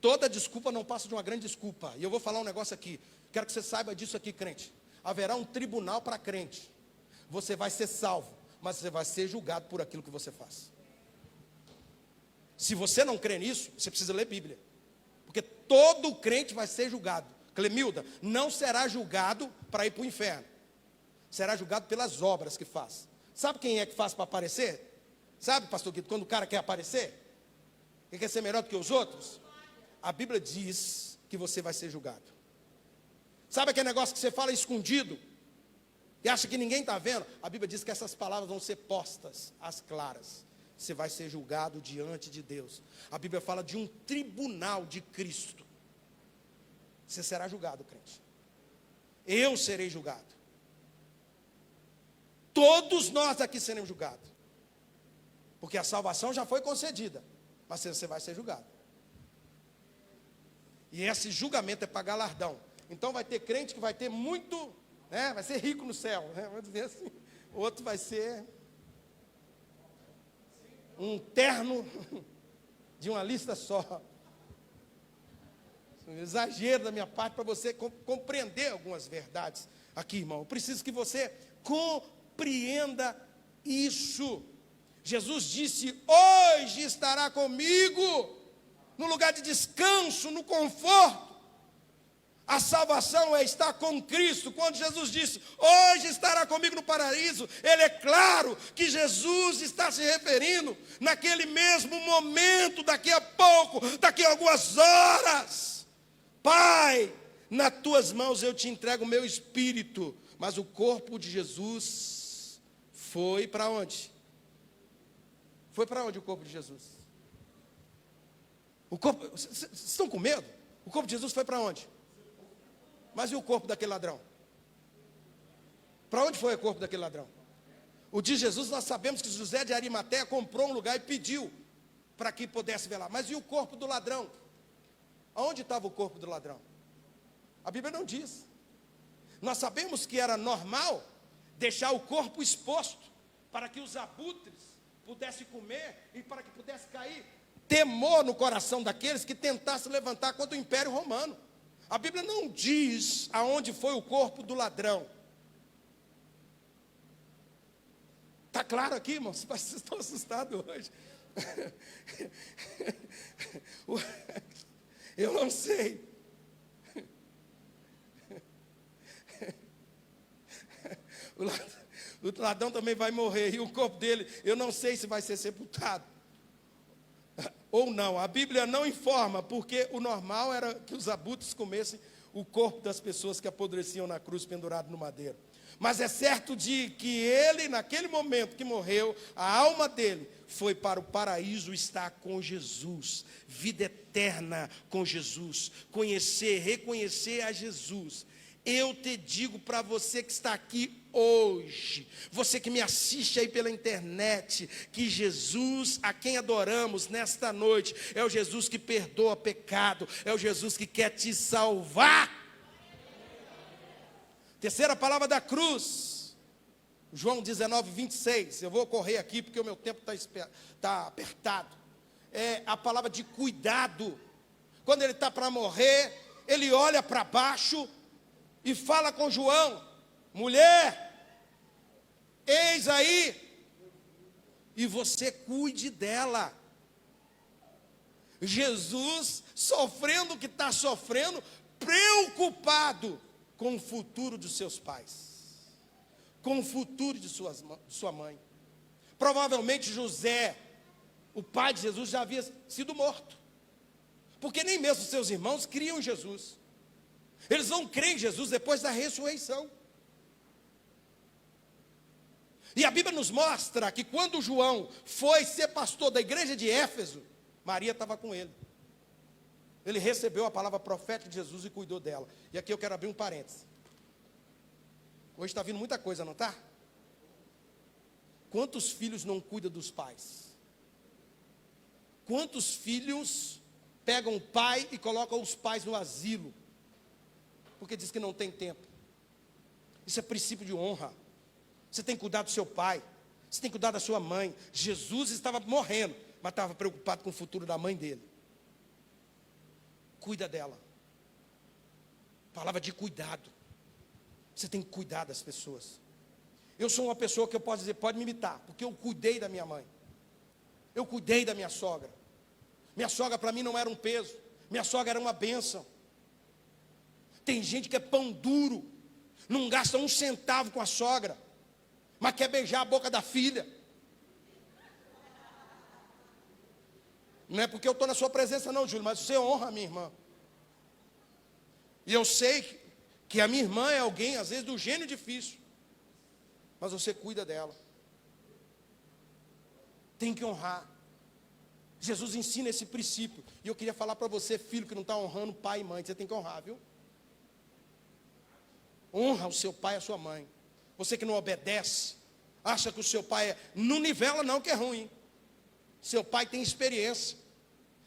Toda desculpa não passa de uma grande desculpa. E eu vou falar um negócio aqui. Quero que você saiba disso aqui, crente. Haverá um tribunal para crente. Você vai ser salvo, mas você vai ser julgado por aquilo que você faz. Se você não crê nisso, você precisa ler Bíblia. Porque todo crente vai ser julgado. Clemilda, não será julgado para ir para o inferno. Será julgado pelas obras que faz. Sabe quem é que faz para aparecer? Sabe, pastor Guido, quando o cara quer aparecer? Ele quer ser melhor do que os outros? A Bíblia diz que você vai ser julgado. Sabe aquele negócio que você fala escondido? E acha que ninguém está vendo? A Bíblia diz que essas palavras vão ser postas às claras. Você vai ser julgado diante de Deus. A Bíblia fala de um tribunal de Cristo. Você será julgado, crente. Eu serei julgado. Todos nós aqui seremos julgados. Porque a salvação já foi concedida. Mas você vai ser julgado. E esse julgamento é para galardão. Então vai ter crente que vai ter muito, né, vai ser rico no céu, né, vamos dizer assim. O outro vai ser um terno de uma lista só. Um exagero da minha parte para você compreender algumas verdades aqui, irmão. Eu preciso que você compreenda isso. Jesus disse, hoje estará comigo no lugar de descanso, no conforto. A salvação é estar com Cristo. Quando Jesus disse, hoje estará comigo no paraíso, ele é claro que Jesus está se referindo naquele mesmo momento, daqui a pouco, daqui a algumas horas. Pai, nas tuas mãos eu te entrego o meu espírito. Mas o corpo de Jesus foi para onde? Foi para onde o corpo de Jesus? O corpo, vocês estão com medo? O corpo de Jesus foi para onde? Mas e o corpo daquele ladrão? Para onde foi o corpo daquele ladrão? O de Jesus nós sabemos que José de Arimateia comprou um lugar e pediu para que pudesse velar. Mas e o corpo do ladrão? Aonde estava o corpo do ladrão? A Bíblia não diz. Nós sabemos que era normal deixar o corpo exposto para que os abutres pudessem comer e para que pudesse cair temor no coração daqueles que tentassem levantar contra o Império Romano. A Bíblia não diz aonde foi o corpo do ladrão. Está claro aqui, irmãos? Vocês estão assustados hoje. Eu não sei. O ladrão também vai morrer. E o corpo dele, eu não sei se vai ser sepultado ou não. A Bíblia não informa, porque o normal era que os abutres comessem o corpo das pessoas que apodreciam na cruz, pendurado no madeiro. Mas é certo de que ele, naquele momento que morreu, a alma dele foi para o paraíso estar com Jesus, vida eterna com Jesus, conhecer, reconhecer a Jesus. Eu te digo para você que está aqui hoje, você que me assiste aí pela internet, que Jesus, a quem adoramos nesta noite, é o Jesus que perdoa pecado, é o Jesus que quer te salvar. Terceira palavra da cruz, João 19, 26. Eu vou correr aqui porque o meu tempo está apertado. É a palavra de cuidado. Quando ele está para morrer, ele olha para baixo e fala com João: mulher, eis aí, e você cuide dela. Jesus sofrendo o que está sofrendo, preocupado com o futuro dos seus pais, com o futuro de sua mãe. Provavelmente José, o pai de Jesus, já havia sido morto, porque nem mesmo seus irmãos criam em Jesus. Eles não creem em Jesus depois da ressurreição. E a Bíblia nos mostra que quando João foi ser pastor da igreja de Éfeso, Maria estava com ele. Ele recebeu a palavra profética de Jesus e cuidou dela. E aqui eu quero abrir um parênteses. Hoje está vindo muita coisa, não está? Quantos filhos não cuidam dos pais? Quantos filhos pegam o pai e colocam os pais no asilo? Porque diz que não tem tempo. Isso é princípio de honra. Você tem que cuidar do seu pai. Você tem que cuidar da sua mãe. Jesus estava morrendo, mas estava preocupado com o futuro da mãe dele. Cuida dela. Palavra de cuidado. Você tem que cuidar das pessoas. Eu sou uma pessoa que eu posso dizer, pode me imitar, porque eu cuidei da minha mãe. Eu cuidei da minha sogra. Minha sogra para mim não era um peso. Minha sogra era uma bênção. Tem gente que é pão duro, não gasta um centavo com a sogra, mas quer beijar a boca da filha. Não é porque eu estou na sua presença não, Júlio, mas você honra a minha irmã. E eu sei que a minha irmã é alguém, às vezes, do gênio difícil, mas você cuida dela. Tem que honrar. Jesus ensina esse princípio. E eu queria falar para você, filho, que não está honrando pai e mãe, você tem que honrar, viu? Honra o seu pai e a sua mãe. Você que não obedece, acha que o seu pai não nivela não, que é ruim. Seu pai tem experiência.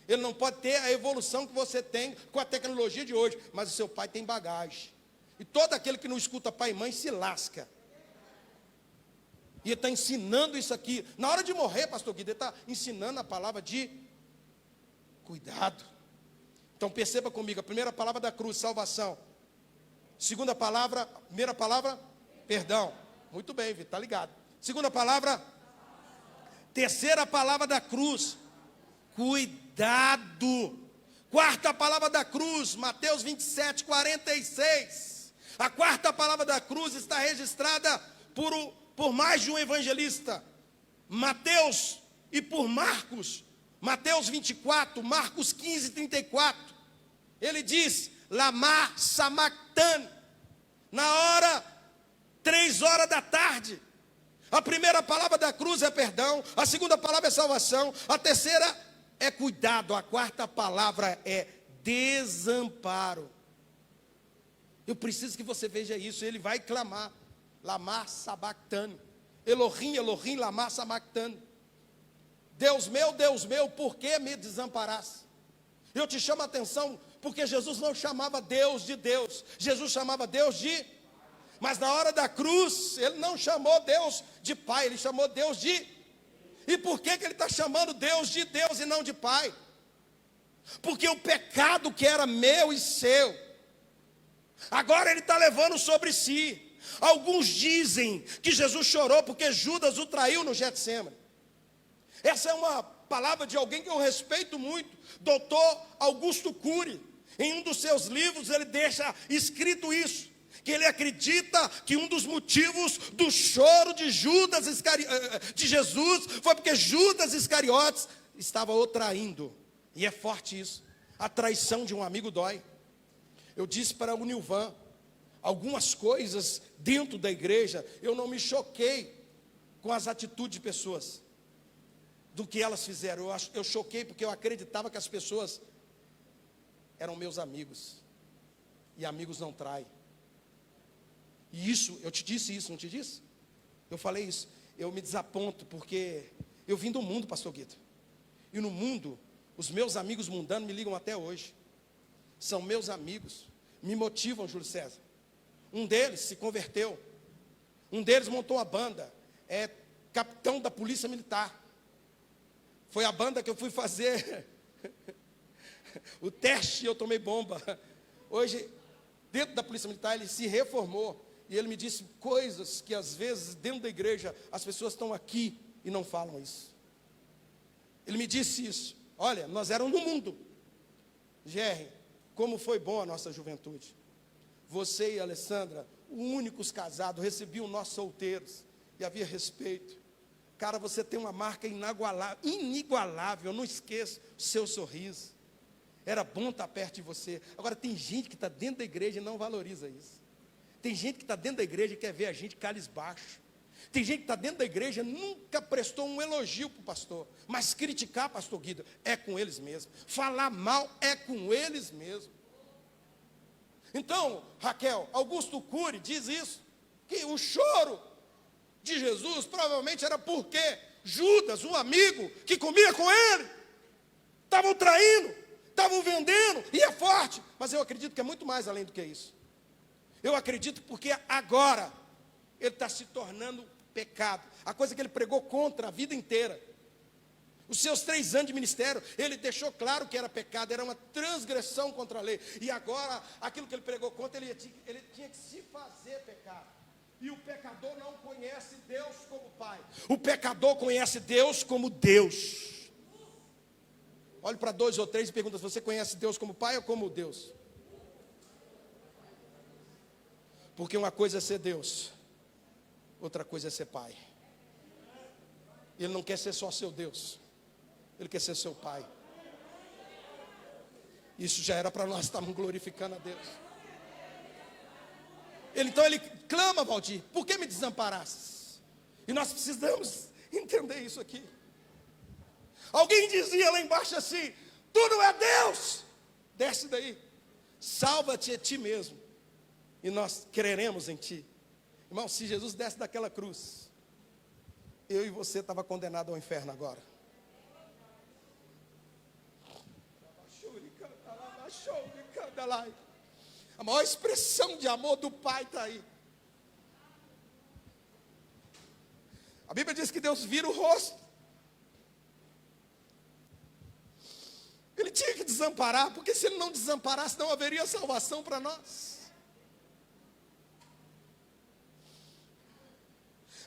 Ele não pode ter a evolução que você tem com a tecnologia de hoje, mas o seu pai tem bagagem. E todo aquele que não escuta pai e mãe se lasca. E ele está ensinando isso aqui. Na hora de morrer, pastor Guido, ele está ensinando a palavra de cuidado. Então perceba comigo, a primeira palavra da cruz, salvação. Segunda palavra, primeira palavra, perdão. Muito bem, Vitor, está ligado. Segunda palavra, terceira palavra da cruz, cuidado. Quarta palavra da cruz, Mateus 27, 46. A quarta palavra da cruz está registrada por mais de um evangelista. Mateus e por Marcos. Mateus 24, Marcos 15, 34. Ele diz, Lamá Samactan, na hora, 3 horas da tarde. A primeira palavra da cruz é perdão, a segunda palavra é salvação, a terceira é cuidado, a quarta palavra é desamparo. Eu preciso que você veja isso. Ele vai clamar, Lamá Sabactane. Elohim, Elohim, lama sabachthani. Deus meu, por que me desamparaste? Eu te chamo a atenção, porque Jesus não chamava Deus de Deus, Jesus chamava Deus de... Mas na hora da cruz, ele não chamou Deus de Pai, ele chamou Deus de... E por que ele está chamando Deus de Deus e não de Pai? Porque o pecado que era meu e seu, agora ele está levando sobre si. Alguns dizem que Jesus chorou porque Judas o traiu no Getsemane. Essa é uma palavra de alguém que eu respeito muito, doutor Augusto Cury. Em um dos seus livros ele deixa escrito isso, que ele acredita que um dos motivos do choro de de Jesus foi porque Judas Iscariotes estava o traindo. E é forte isso. A traição de um amigo dói. Eu disse para o Nilvan, algumas coisas dentro da igreja, eu não me choquei com as atitudes de pessoas, do que elas fizeram. Eu choquei porque eu acreditava que as pessoas eram meus amigos. E amigos não traem. E isso, eu te disse isso, não te disse? Eu falei isso. Eu me desaponto porque eu vim do mundo, pastor Guido. E no mundo, os meus amigos mundanos me ligam até hoje. São meus amigos. Me motivam, Júlio César. Um deles se converteu. Um deles montou uma banda. É capitão da polícia militar. Foi a banda que eu fui fazer o teste e eu tomei bomba. Hoje, dentro da polícia militar, ele se reformou. E ele me disse coisas que às vezes dentro da igreja as pessoas estão aqui e não falam isso. Ele me disse isso. Olha, nós éramos no mundo. Gerry, como foi bom a nossa juventude. Você e a Alessandra, únicos casados, recebiam nós solteiros. E havia respeito. Cara, você tem uma marca inigualável, eu não esqueço o seu sorriso. Era bom estar perto de você. Agora tem gente que está dentro da igreja e não valoriza isso. Tem gente que está dentro da igreja e quer ver a gente cabisbaixo. Tem gente que está dentro da igreja e nunca prestou um elogio para o pastor. Mas criticar, pastor Guido, é com eles mesmo. Falar mal é com eles mesmo. Então, Raquel, Augusto Cury diz isso, que o choro de Jesus provavelmente era porque Judas, um amigo que comia com ele, estavam traindo, estavam vendendo, e é forte. Mas eu acredito que é muito mais além do que isso. Eu acredito porque agora ele está se tornando pecado. A coisa que ele pregou contra a vida inteira. Os seus 3 anos de ministério, ele deixou claro que era pecado, era uma transgressão contra a lei. E agora, aquilo que ele pregou contra, ele tinha que se fazer pecado. E o pecador não conhece Deus como Pai. O pecador conhece Deus como Deus. Olhe para 2 ou 3 e pergunta: você conhece Deus como Pai ou como Deus? Porque uma coisa é ser Deus, outra coisa é ser Pai. Ele não quer ser só seu Deus, ele quer ser seu Pai. Isso já era para nós estarmos glorificando a Deus. Então ele clama, Valdir: por que me desamparaste? E nós precisamos entender isso aqui. Alguém dizia lá embaixo assim: tudo é Deus. Desce daí, salva-te a ti mesmo, e nós creremos em ti. Irmão, se Jesus desce daquela cruz, eu e você estava condenado ao inferno agora. A maior expressão de amor do Pai está aí. A Bíblia diz que Deus vira o rosto. Ele tinha que desamparar, porque se ele não desamparasse, não haveria salvação para nós.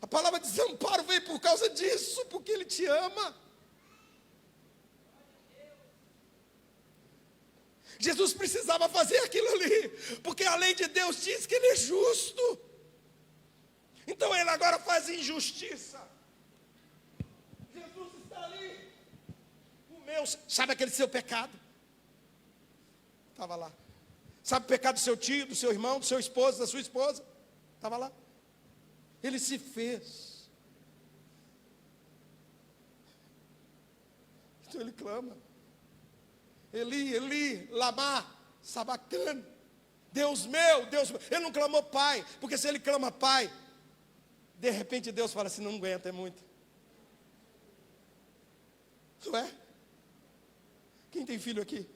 A palavra desamparo veio por causa disso, porque ele te ama. Jesus precisava fazer aquilo ali, porque a lei de Deus diz que ele é justo. Então ele agora faz injustiça. Jesus está ali. O meu, sabe aquele seu pecado? Estava lá. Sabe o pecado do seu tio, do seu irmão, do seu esposo, da sua esposa? Estava lá. Ele se fez. Então ele clama: Eli, Eli, lama sabachthani. Deus meu, Deus meu. Ele não clamou Pai, porque se ele clama Pai, De repente Deus fala assim, não aguenta, é muito. Não é? Quem tem filho aqui?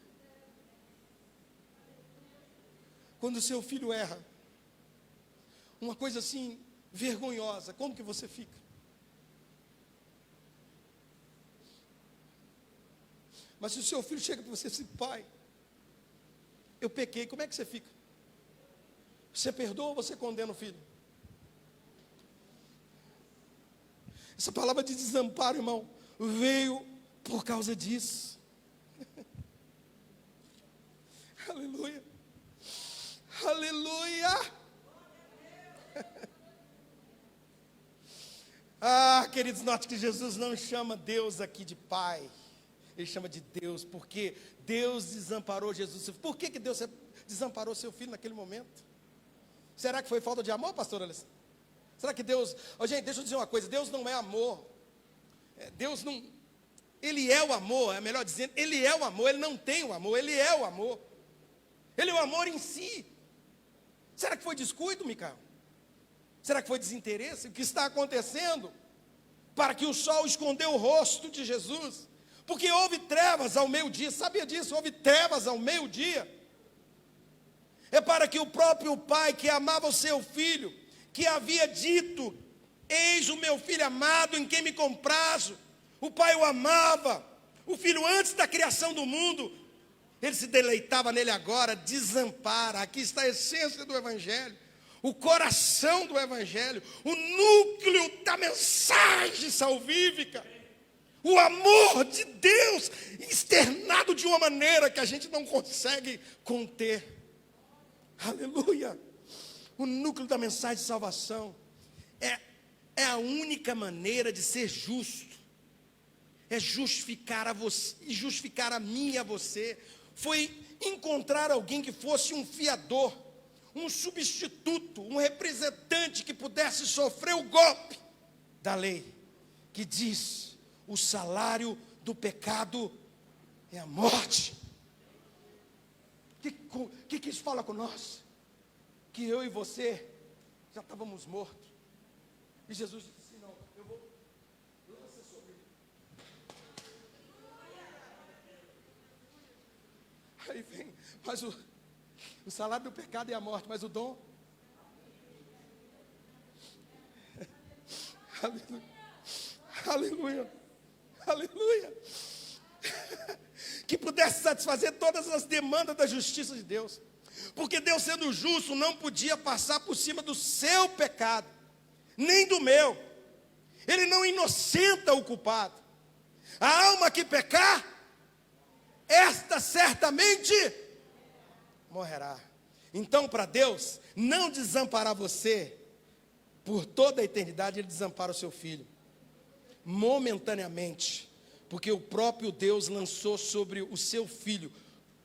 Quando o seu filho erra, uma coisa assim, vergonhosa, como que você fica? Mas se o seu filho chega para você assim, pai, eu pequei, como é que você fica? Você perdoa ou você condena o filho? Essa palavra de desamparo, irmão, veio por causa disso. Aleluia. Aleluia. Ah, queridos, note que Jesus não chama Deus aqui de pai. Ele chama de Deus, porque Deus desamparou Jesus. Por que Deus desamparou seu filho naquele momento? Será que foi falta de amor, pastor Alessandro? Será que Deus... gente, deixa eu dizer uma coisa, Deus não é amor. Deus não... Ele é o amor, é melhor dizendo, Ele é o amor, Ele não tem o amor, Ele é o amor. Ele é o amor em si. Será que foi descuido, Micael? Será que foi desinteresse? O que está acontecendo? Para que o sol escondeu o rosto de Jesus. Porque houve trevas ao meio-dia, sabia disso? Houve trevas ao meio-dia. É para que o próprio pai que amava o seu filho, que havia dito, eis o meu filho amado em quem me comprazo. O pai o amava, o filho antes da criação do mundo, ele se deleitava nele agora, desampara. Aqui está a essência do Evangelho, o coração do Evangelho, o núcleo da mensagem salvífica. O amor de Deus externado de uma maneira que a gente não consegue conter. Aleluia. O núcleo da mensagem de salvação é a única maneira de ser justo. É justificar a você, justificar a mim e a você. Foi encontrar alguém que fosse um fiador, um substituto, um representante que pudesse sofrer o golpe da lei, que diz: o salário do pecado é a morte. Que isso fala com nós? Que eu e você já estávamos mortos. E Jesus disse assim, não, eu vou, lança sobre ele. Aí vem, mas o salário do pecado é a morte, mas o dom... Aleluia. Aleluia. Aleluia. Que pudesse satisfazer todas as demandas da justiça de Deus. Porque Deus, sendo justo, não podia passar por cima do seu pecado, nem do meu. Ele não inocenta o culpado. A alma que pecar, esta certamente morrerá. Então, para Deus não desamparar você por toda a eternidade, Ele desampara o seu filho momentaneamente, porque o próprio Deus lançou sobre o seu filho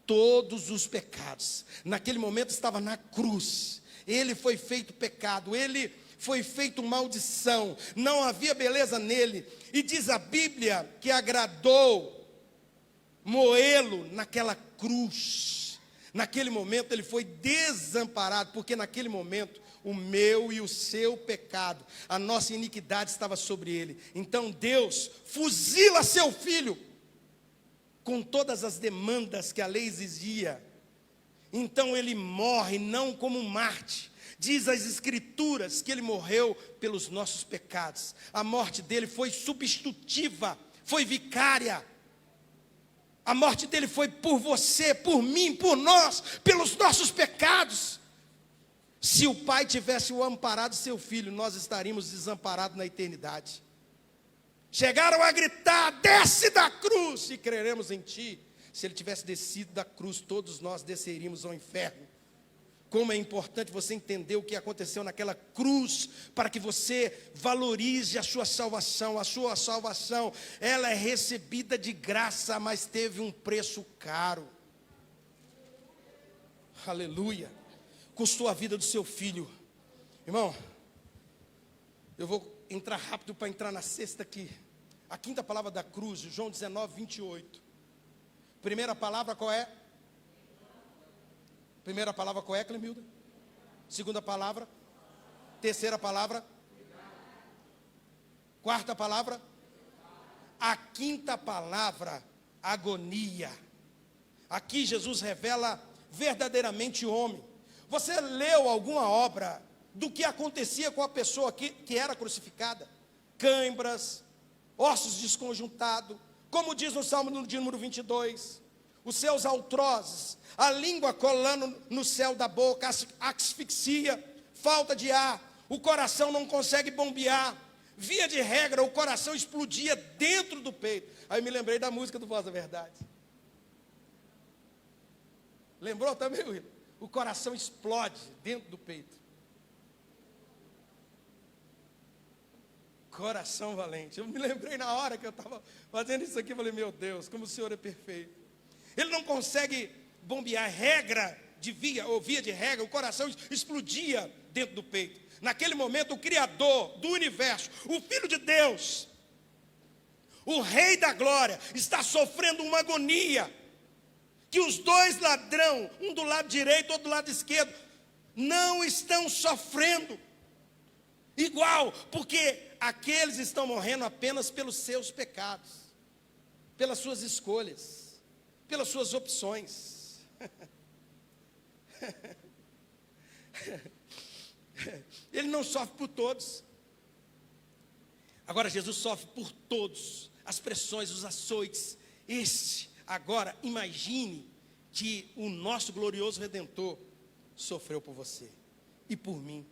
todos os pecados. Naquele momento estava na cruz. Ele foi feito pecado, ele foi feito maldição, não havia beleza nele. E diz a Bíblia que agradou moê-lo naquela cruz. Naquele momento ele foi desamparado, porque naquele momento o meu e o seu pecado, a nossa iniquidade estava sobre ele. Então Deus fuzila seu filho com todas as demandas que a lei exigia. Então ele morre não como um Marte. Diz as Escrituras que ele morreu pelos nossos pecados. A morte dele foi substitutiva, foi vicária. A morte dele foi por você, por mim, por nós, pelos nossos pecados. Se o pai tivesse o amparado seu filho, nós estaríamos desamparados na eternidade. Chegaram a gritar: desce da cruz e creremos em ti. Se ele tivesse descido da cruz, todos nós desceríamos ao inferno. Como é importante você entender o que aconteceu naquela cruz, para que você valorize a sua salvação. A sua salvação, ela é recebida de graça, mas teve um preço caro. Aleluia. Custou a vida do seu filho. Irmão, eu vou entrar rápido para entrar na sexta aqui. A quinta palavra da cruz, João 19, 28. Primeira palavra qual é? Primeira palavra qual é, Clemilda? Segunda palavra? Terceira palavra? Quarta palavra, a quinta palavra, agonia. Aqui Jesus revela verdadeiramente homem. Você leu alguma obra do que acontecia com a pessoa que era crucificada? Cãibras, ossos desconjuntados, como diz no Salmo de número 22, os seus altrozes, a língua colando no céu da boca, asfixia, falta de ar, o coração não consegue bombear, via de regra o coração explodia dentro do peito. Aí me lembrei da música do Voz da Verdade. Lembrou também, Will? O coração explode dentro do peito. Coração valente. Eu me lembrei na hora que eu estava fazendo isso aqui, eu falei, meu Deus, como o Senhor é perfeito. Ele não consegue bombear regra de via, ou via de regra, o coração explodia dentro do peito. Naquele momento, o Criador do universo, o Filho de Deus, o Rei da Glória, está sofrendo uma agonia, que os dois ladrão, um do lado direito, outro do lado esquerdo, não estão sofrendo igual, porque aqueles estão morrendo apenas pelos seus pecados, pelas suas escolhas, pelas suas opções. Ele não sofre por todos. Agora Jesus sofre por todos, as pressões, os açoites. Agora imagine que o nosso glorioso Redentor sofreu por você e por mim.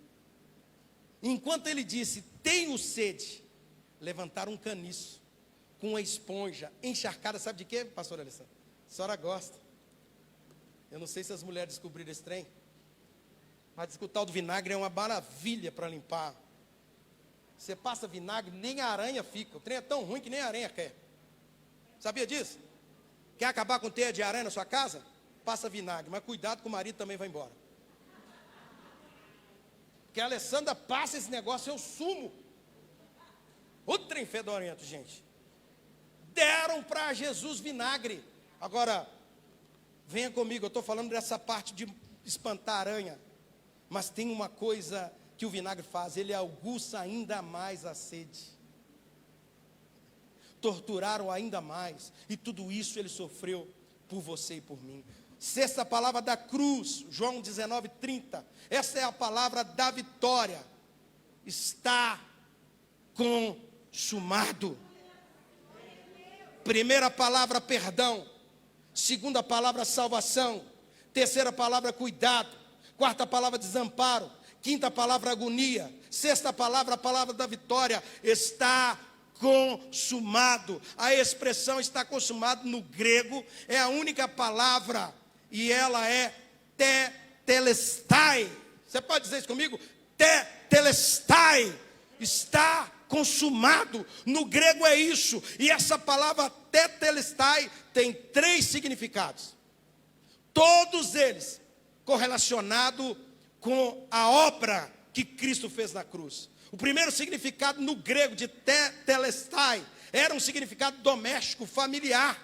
Enquanto ele disse, tenho sede, levantaram um caniço com uma esponja encharcada, sabe de quê, pastor Alessandro? A senhora gosta. Eu não sei se as mulheres descobriram esse trem, mas o tal do vinagre é uma maravilha para limpar. Você passa vinagre, nem a aranha fica. O trem é tão ruim que nem a aranha quer. Sabia disso? Quer acabar com teia de aranha na sua casa? Passa vinagre, mas cuidado que o marido também vai embora. Porque a Alessandra passa esse negócio, eu sumo. Outro trem fedorento, gente. Deram para Jesus vinagre. Agora, venha comigo, eu estou falando dessa parte de espantar aranha. Mas tem uma coisa que o vinagre faz, ele aguça ainda mais a sede. Torturaram ainda mais, e tudo isso ele sofreu por você e por mim. Sexta palavra da cruz, João 19:30. Essa é a palavra da vitória. Está consumado. Primeira palavra, perdão. Segunda palavra, salvação. Terceira palavra, cuidado. Quarta palavra, desamparo. Quinta palavra, agonia. Sexta palavra, a palavra da vitória. Está consumado. A expressão está consumado no grego é a única palavra e ela é tetelestai. Você pode dizer isso comigo? Tetelestai. Está consumado. No grego é isso. E essa palavra tetelestai tem 3 significados. Todos eles correlacionados com a obra que Cristo fez na cruz. O primeiro significado no grego de tetelestai era um significado doméstico, familiar.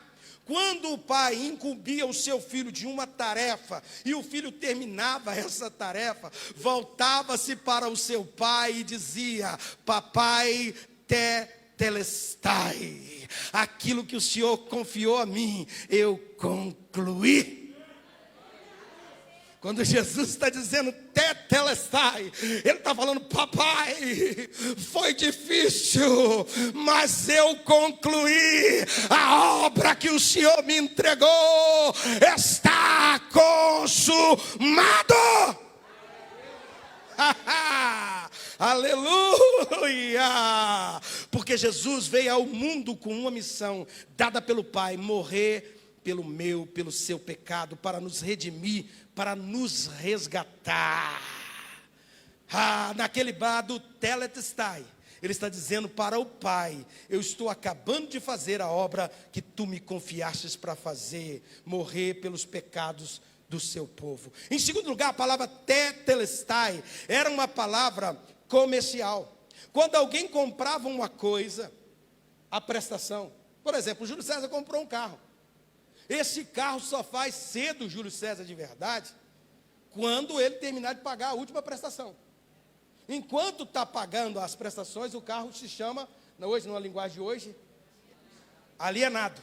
Quando o pai incumbia o seu filho de uma tarefa e o filho terminava essa tarefa, voltava-se para o seu pai e dizia: papai, tetelestai, aquilo que o Senhor confiou a mim, eu concluí. Quando Jesus está dizendo tetelestai, Ele está falando, papai, foi difícil, mas eu concluí a obra que o Senhor me entregou, está consumado. Aleluia! Porque Jesus veio ao mundo com uma missão dada pelo Pai, morrer pelo seu pecado, para nos redimir, para nos resgatar. Naquele lado, tetelestai, ele está dizendo para o Pai: eu estou acabando de fazer a obra que tu me confiastes para fazer, morrer pelos pecados do seu povo. Em segundo lugar, a palavra tetelestai era uma palavra comercial. Quando alguém comprava uma coisa, a prestação. Por exemplo, o Júlio César comprou um carro. Esse carro só faz ser do Júlio César de verdade quando ele terminar de pagar a última prestação. Enquanto está pagando as prestações, o carro se chama hoje, numa linguagem de hoje, alienado.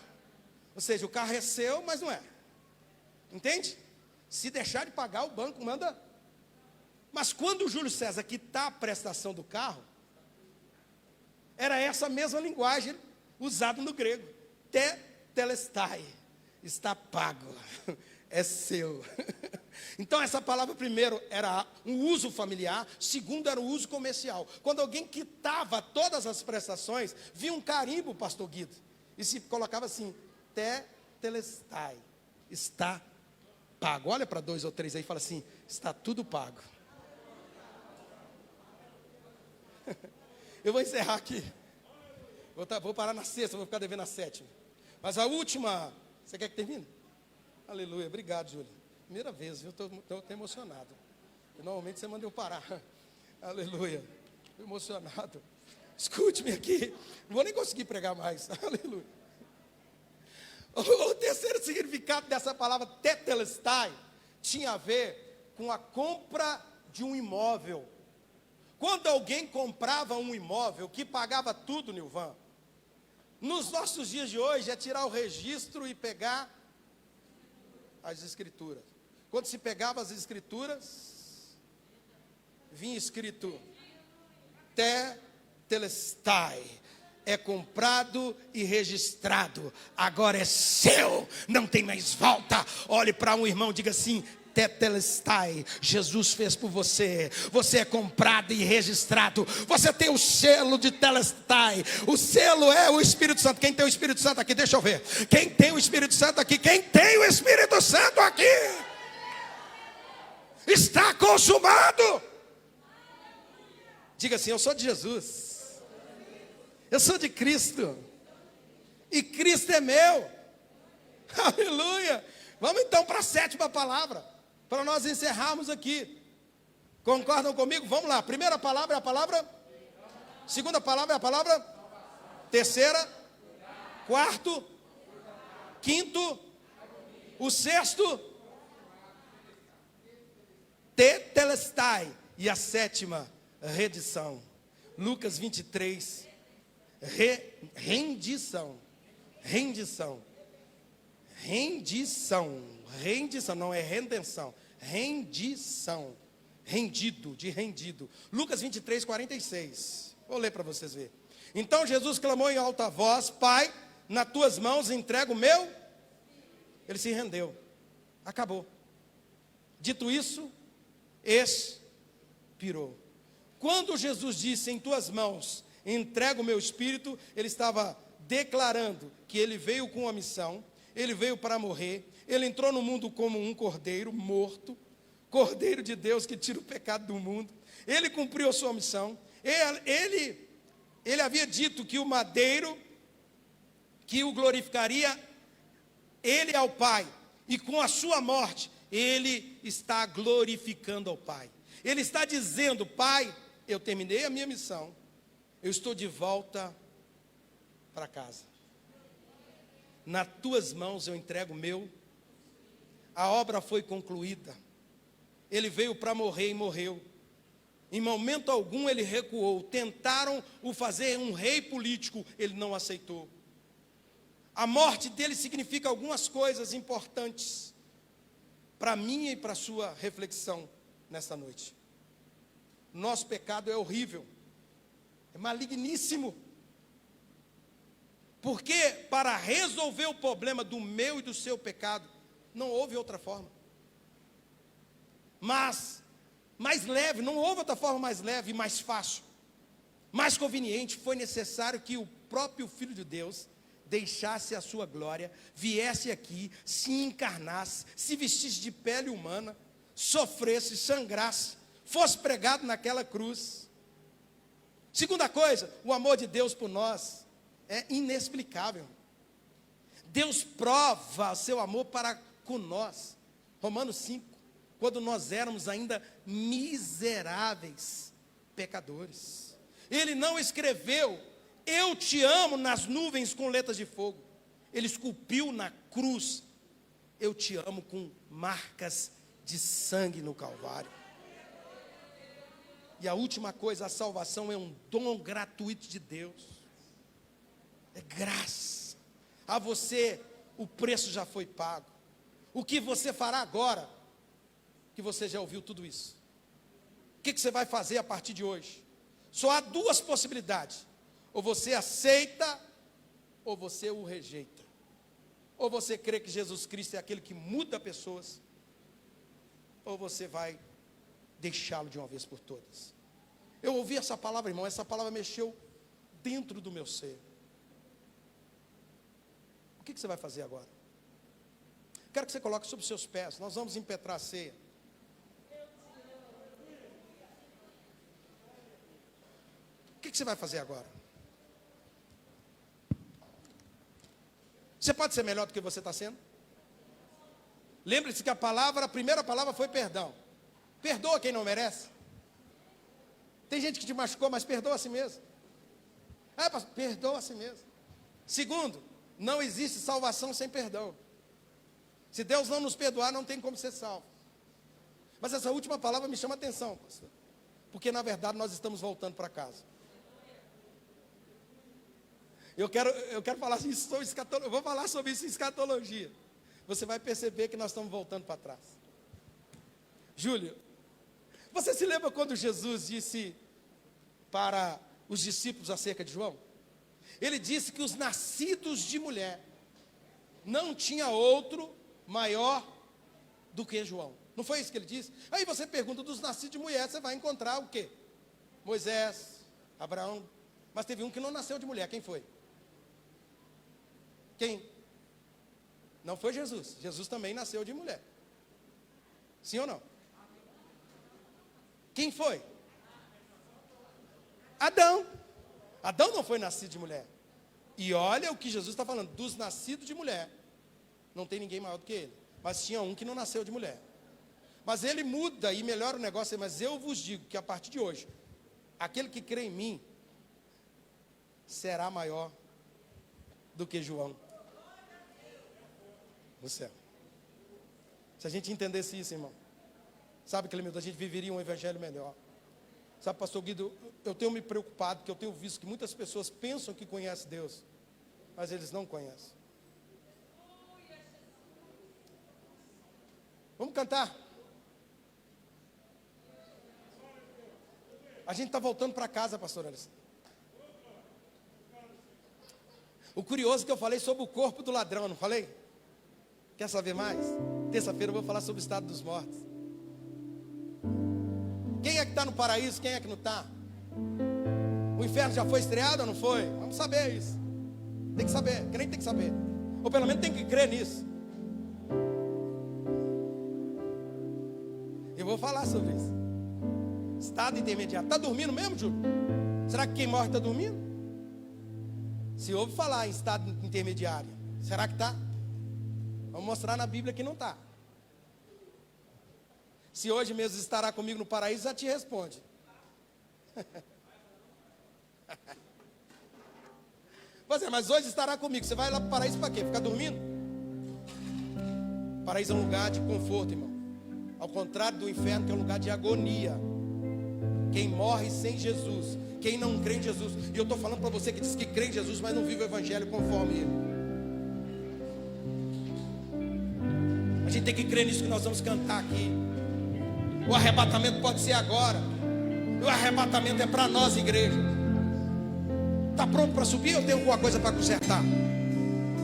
Ou seja, o carro é seu, mas não é. Entende? Se deixar de pagar, o banco manda. Mas quando o Júlio César quitar a prestação do carro, era essa mesma linguagem usada no grego. Tetelestai. Está pago. É seu. Então essa palavra, primeiro, era um uso familiar. Segundo, era o uso comercial. Quando alguém quitava todas as prestações, vinha um carimbo, pastor Guido, e se colocava assim: tetelestai. Está pago. Olha para 2 ou 3 aí e fala assim: está tudo pago. Eu vou encerrar aqui. Vou parar na sexta, vou ficar devendo a sétima. Mas a última, você quer que termine? Aleluia, obrigado, Júlio. Primeira vez, eu estou emocionado. Normalmente você manda eu parar. Aleluia, estou emocionado. Escute-me aqui, não vou nem conseguir pregar mais. Aleluia. O terceiro significado dessa palavra tetelestai tinha a ver com a compra de um imóvel. Quando alguém comprava um imóvel que pagava tudo, Nilvan, nos nossos dias de hoje é tirar o registro e pegar as escrituras. Quando se pegava as escrituras, vinha escrito tetelestai. É comprado e registrado. Agora é seu, não tem mais volta. Olhe para um irmão, diga assim: tetelestai, Jesus fez por você. Você é comprado e registrado. Você tem o selo de telestai. O selo é o Espírito Santo. Quem tem o Espírito Santo aqui? Deixa eu ver. Quem tem o Espírito Santo aqui? Quem tem o Espírito Santo aqui? Está consumado. Diga assim: eu sou de Jesus. Eu sou de Cristo. E Cristo é meu. Aleluia. Vamos então para a sétima palavra, para nós encerrarmos aqui. Concordam comigo? Vamos lá. Primeira palavra é a palavra. Segunda palavra é a palavra. Terceira. Quarto. Quinto. O sexto. Tetelestai. E a sétima, redição. Lucas 23. Rendição. Rendição. Rendição. Rendição, não é redenção. Rendição. Rendido, de rendido. Lucas 23, 46. Vou ler para vocês verem. Então Jesus clamou em alta voz: Pai, nas tuas mãos entrego o meu. Ele se rendeu. Acabou. Dito isso, expirou. Quando Jesus disse: em tuas mãos entrego o meu espírito, ele estava declarando que ele veio com uma missão. Ele veio para morrer. Ele entrou no mundo como um cordeiro morto, cordeiro de Deus que tira o pecado do mundo. Ele cumpriu a sua missão. Ele havia dito que o madeiro que o glorificaria, ele ao Pai, e com a sua morte ele está glorificando ao Pai. Ele está dizendo: Pai, eu terminei a minha missão, eu estou de volta para casa. Nas tuas mãos eu entrego o meu. A obra foi concluída. Ele veio para morrer e morreu. Em momento algum ele recuou. Tentaram o fazer um rei político, ele não aceitou. A morte dele significa algumas coisas importantes para mim e para a sua reflexão nesta noite. Nosso pecado é horrível, é maligníssimo. Porque para resolver o problema do meu e do seu pecado, não houve outra forma. Mas mais leve, não houve outra forma mais leve e mais fácil, mais conveniente. Foi necessário que o próprio Filho de Deus deixasse a sua glória, viesse aqui, se encarnasse, se vestisse de pele humana, sofresse, sangrasse, fosse pregado naquela cruz. Segunda coisa, o amor de Deus por nós é inexplicável. Deus prova o seu amor para com nós. Romanos 5, quando nós éramos ainda miseráveis pecadores. Ele não escreveu eu te amo nas nuvens com letras de fogo. Ele esculpiu na cruz eu te amo com marcas de sangue no Calvário. E a última coisa, a salvação é um dom gratuito de Deus. É graça. A você o preço já foi pago. O que você fará agora que você já ouviu tudo isso? O que você vai fazer a partir de hoje? Só há duas possibilidades: ou você aceita, ou você o rejeita. Ou você crê que Jesus Cristo é aquele que muda pessoas, ou você vai deixá-lo de uma vez por todas. Eu ouvi essa palavra, irmão, essa palavra mexeu dentro do meu ser. O que você vai fazer agora? Quero que você coloque sobre os seus pés. Nós vamos impetrar a ceia. O que você vai fazer agora? Você pode ser melhor do que você está sendo? Lembre-se que a primeira palavra foi perdão. Perdoa quem não merece. Tem gente que te machucou, mas perdoa a si mesmo. Pastor, perdoa a si mesmo. Segundo, não existe salvação sem perdão. Se Deus não nos perdoar, não tem como ser salvo. Mas essa última palavra me chama a atenção, pastor. Porque na verdade nós estamos voltando para casa. Eu quero falar isso sobre escatologia. Eu vou falar sobre isso em escatologia. Você vai perceber que nós estamos voltando para trás. Júlio, você se lembra quando Jesus disse para os discípulos acerca de João? Ele disse que os nascidos de mulher não tinha outro maior do que João. Não foi isso que ele disse? Aí você pergunta, dos nascidos de mulher, você vai encontrar o quê? Moisés, Abraão. Mas teve um que não nasceu de mulher. Quem foi? Quem? Não foi Jesus. Jesus também nasceu de mulher. Sim ou não? Quem foi? Adão. Adão não foi nascido de mulher. E olha o que Jesus está falando. Dos nascidos de mulher, não tem ninguém maior do que ele. Mas tinha um que não nasceu de mulher. Mas ele muda e melhora o negócio. Mas eu vos digo que a partir de hoje, aquele que crê em mim será maior do que João no céu. Se a gente entendesse isso, irmão, sabe, Clemente, a gente viveria um evangelho melhor. Sabe, pastor Guido, eu tenho me preocupado, porque eu tenho visto que muitas pessoas pensam que conhecem Deus, mas eles não conhecem. Vamos cantar. A gente está voltando para casa, pastor Alisson. O curioso é que eu falei sobre o corpo do ladrão, não falei? Quer saber mais? Terça-feira eu vou falar sobre o estado dos mortos. Quem é que está no paraíso, quem é que não está? O inferno já foi estreado ou não foi? Vamos saber isso. Tem que saber, crente tem que saber. Ou pelo menos tem que crer nisso. Eu vou falar sobre isso. Estado intermediário. Está dormindo mesmo, Júlio? Será que quem morre está dormindo? Se ouve falar em estado intermediário, será que está? Vamos mostrar na Bíblia que não está. Se hoje mesmo estará comigo no paraíso, já te responde. Mas hoje estará comigo. Você vai lá para o paraíso para quê? Ficar dormindo? O paraíso é um lugar de conforto, irmão. Ao contrário do inferno, que é um lugar de agonia. Quem morre sem Jesus, quem não crê em Jesus. E eu estou falando para você que diz que crê em Jesus, mas não vive o evangelho conforme ele. A gente tem que crer nisso que nós vamos cantar aqui. O arrebatamento pode ser agora. O arrebatamento é para nós, igreja. Está pronto para subir ou tem alguma coisa para consertar?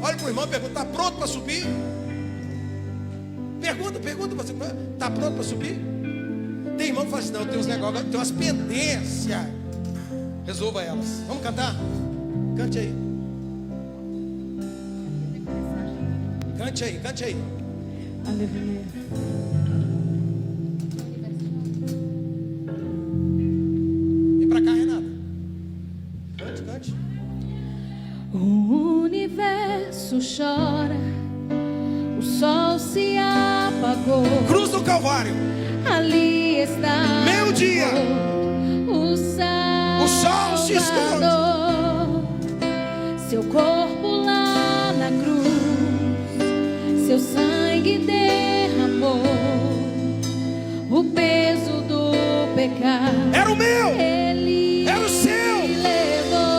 Olha para o irmão e pergunta, está pronto para subir? Pergunta você, está pronto para subir? Tem irmão que fala assim, não, tem uns negócios, tem umas pendências. Resolva elas. Vamos cantar? Cante aí. Cante aí. Aleluia. Vem pra cá, Renata. Cante. O universo chora, o sol se apagou. Cruz do Calvário. Ali está Meio-dia. O sol se esconde. Seu corpo lá na cruz, seu sangue derramou o peso do pecado. Era o meu. Ele era o seu. levou.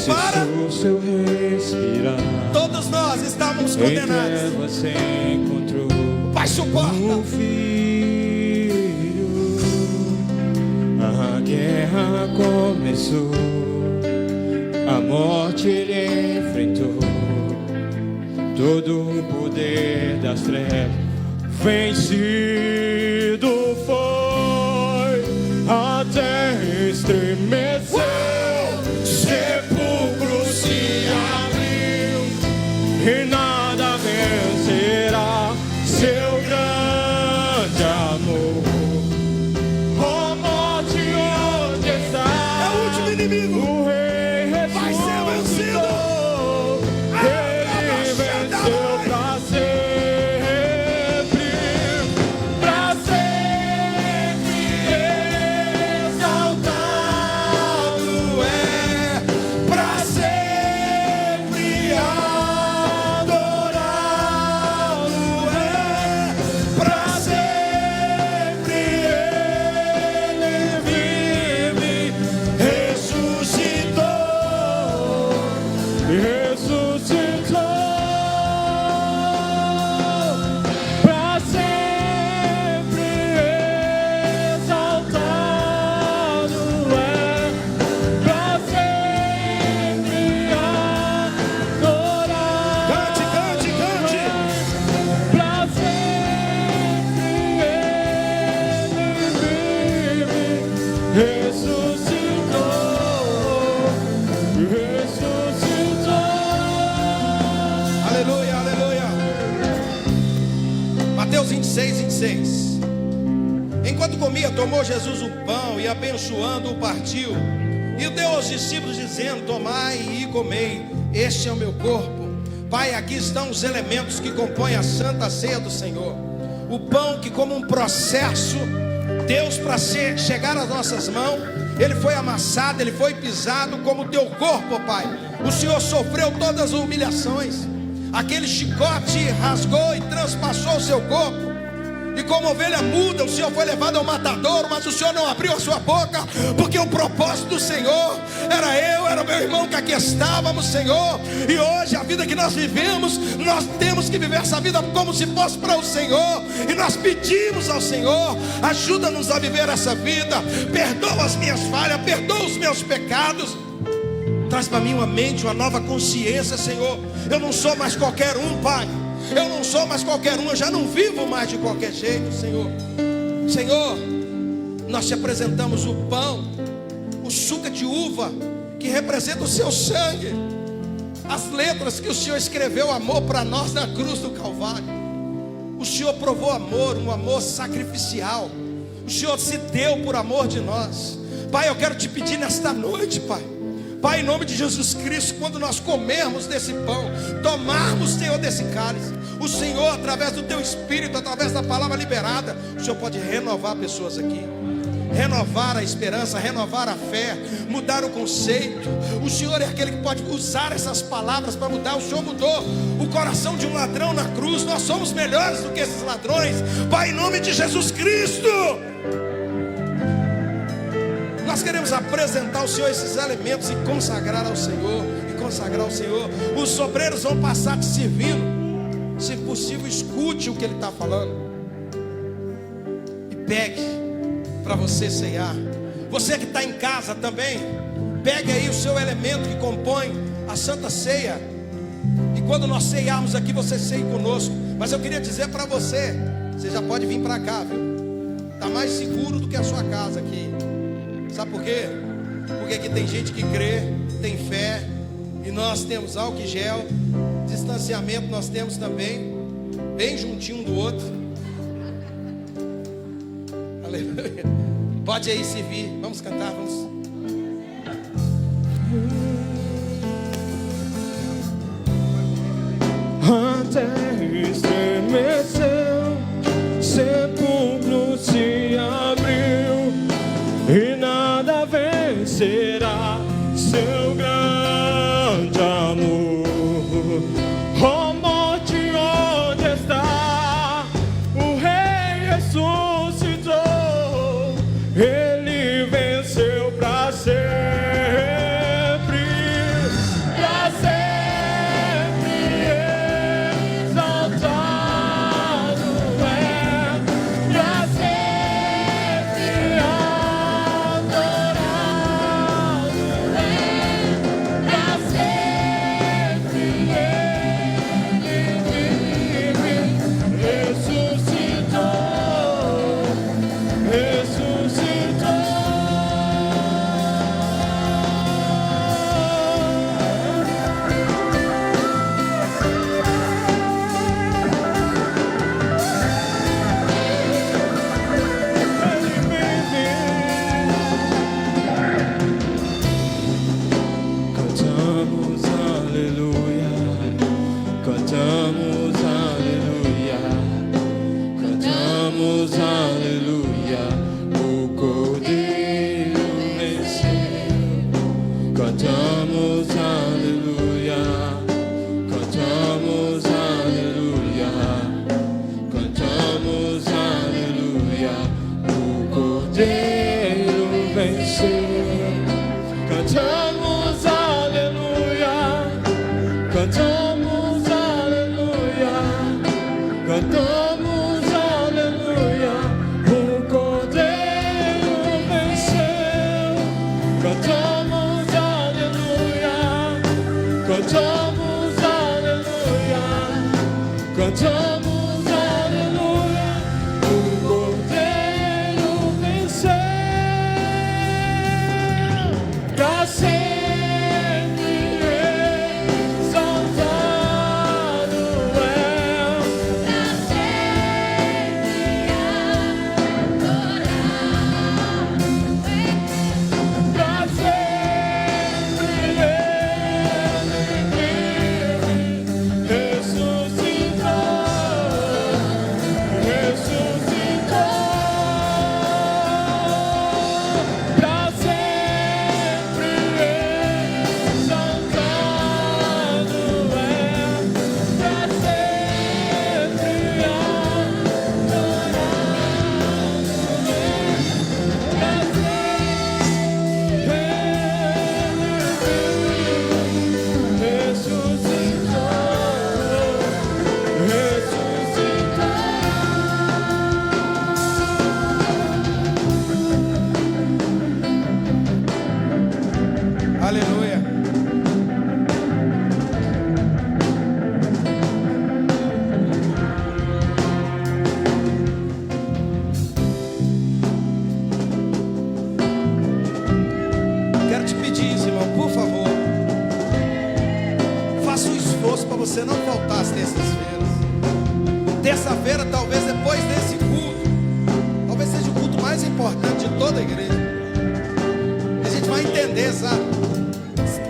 para o seu respirar. todos nós estávamos Em condenados. trevas se encontrou O Pai suporta. o Filho. A guerra começou, a morte ele enfrentou. Todo o poder das trevas vencido foi. A terra estremeceu, sepulcro se abriu, e nada vencerá seu grande amor. Oh morte, onde está? É o último inimigo. O rei Vai ser vencido. ressuscitou. Ele venceu pra sempre, pra sempre exaltado é, Pra sempre adorado é, pra sempre ele vive, ressuscitou, ressuscitou, pra sempre exaltado é, pra sempre adorado. Cante, cante, cante. Pra sempre ele vive, ressuscitou, ressuscitou. Aleluia, aleluia. Mateus 26, 26. Enquanto comia, tomou Jesus o pão e abençoando o partiu e o deu aos discípulos dizendo: tomai e comei, este é o meu corpo. Pai, aqui estão os elementos que compõem a santa ceia do Senhor. O pão que, como um processo, Deus, para chegar às nossas mãos, ele foi amassado, ele foi pisado como o teu corpo, Pai. O Senhor sofreu todas as humilhações. Aquele chicote rasgou e transpassou o seu corpo. E como ovelha muda, o Senhor foi levado ao matadouro, mas o Senhor não abriu a sua boca, porque o propósito do Senhor era eu, era meu irmão que aqui estávamos, Senhor. E hoje a vida que nós vivemos, nós temos que viver essa vida como se fosse para o Senhor. E nós pedimos ao Senhor: ajuda-nos a viver essa vida, perdoa as minhas falhas, perdoa os meus pecados. Traz para mim uma mente, uma nova consciência, Senhor. Eu não sou mais qualquer um, Pai. Eu não sou mais qualquer um, eu já não vivo mais de qualquer jeito, Senhor. Senhor, nós te apresentamos o pão, o suco de uva, que representa o seu sangue, as letras que o Senhor escreveu amor para nós na cruz do Calvário. O Senhor provou amor, um amor sacrificial. O Senhor se deu por amor de nós. Pai, eu quero te pedir nesta noite, Pai. Pai, em nome de Jesus Cristo, quando nós comermos desse pão, tomarmos, Senhor, desse cálice, o Senhor, através do teu Espírito, através da palavra liberada, o Senhor pode renovar pessoas aqui, renovar a esperança, renovar a fé, mudar o conceito. O Senhor é aquele que pode usar essas palavras para mudar. O Senhor mudou o coração de um ladrão na cruz. Nós somos melhores do que esses ladrões, Pai, em nome de Jesus Cristo. Nós queremos apresentar ao Senhor esses elementos e consagrar ao Senhor, Os obreiros vão passar te servindo. Se possível, escute o que ele está falando e pegue para você ceiar. Você que está em casa também, pegue aí o seu elemento que compõe a Santa Ceia. E quando nós ceiarmos aqui, você ceie conosco. Mas eu queria dizer para você, você já pode vir para cá, viu? Está mais seguro do que a sua casa aqui. Sabe por quê? Porque aqui tem gente que crê, tem fé. E nós temos álcool e gel. Distanciamento nós temos também, bem juntinho um do outro. Aleluia. Pode aí servir. Vamos cantar, vamos. A terra estremeceu, sepulcro se abriu, e nada vencerá seu grande amor. Oh morte, onde está? O Rei ressuscitou, ele venceu para sempre, cantamos aleluia, cantamos aleluia, cantamos aleluia, o Cordeiro venceu. Cantamos aleluia, cantamos aleluia, cantamos aleluia, o Cordeiro venceu. Cantamos aleluia, cantamos aleluia, cantamos aleluia, o Cordeiro venceu. Pra sempre exaltado é. Pra sempre adorado é. Pra sempre ele ressuscitou, ressuscitou. Pra sempre exaltado é. Pra sempre adorado é. Pra Aleluia. Quero te pedir isso, irmão, por favor. Faça um esforço para você não faltar às terças-feiras. Terça-feira, talvez depois desse culto, talvez seja o culto mais importante de toda a igreja. A gente vai entender, sabe?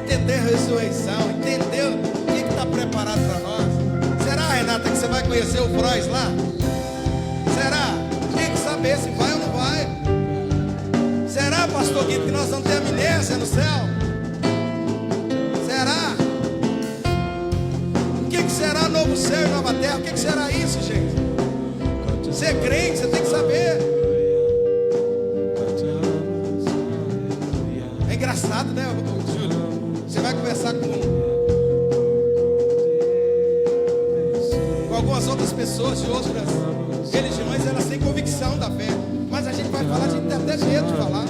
Entender a ressurreição, entender o que está preparado para nós. Será, Renata, que você vai conhecer o Frois lá? Será? Tem que saber se vai ou não vai. Será, pastor Guido, que nós vamos ter amnésia no céu? Será? O que será novo céu e nova terra? O que será isso, gente? Você é crente, você tem que saber. É engraçado, né, Júlio? Você vai conversar com algumas outras pessoas de outras religiões, elas têm convicção da fé. Mas a gente vai falar, a gente tem até medo de falar,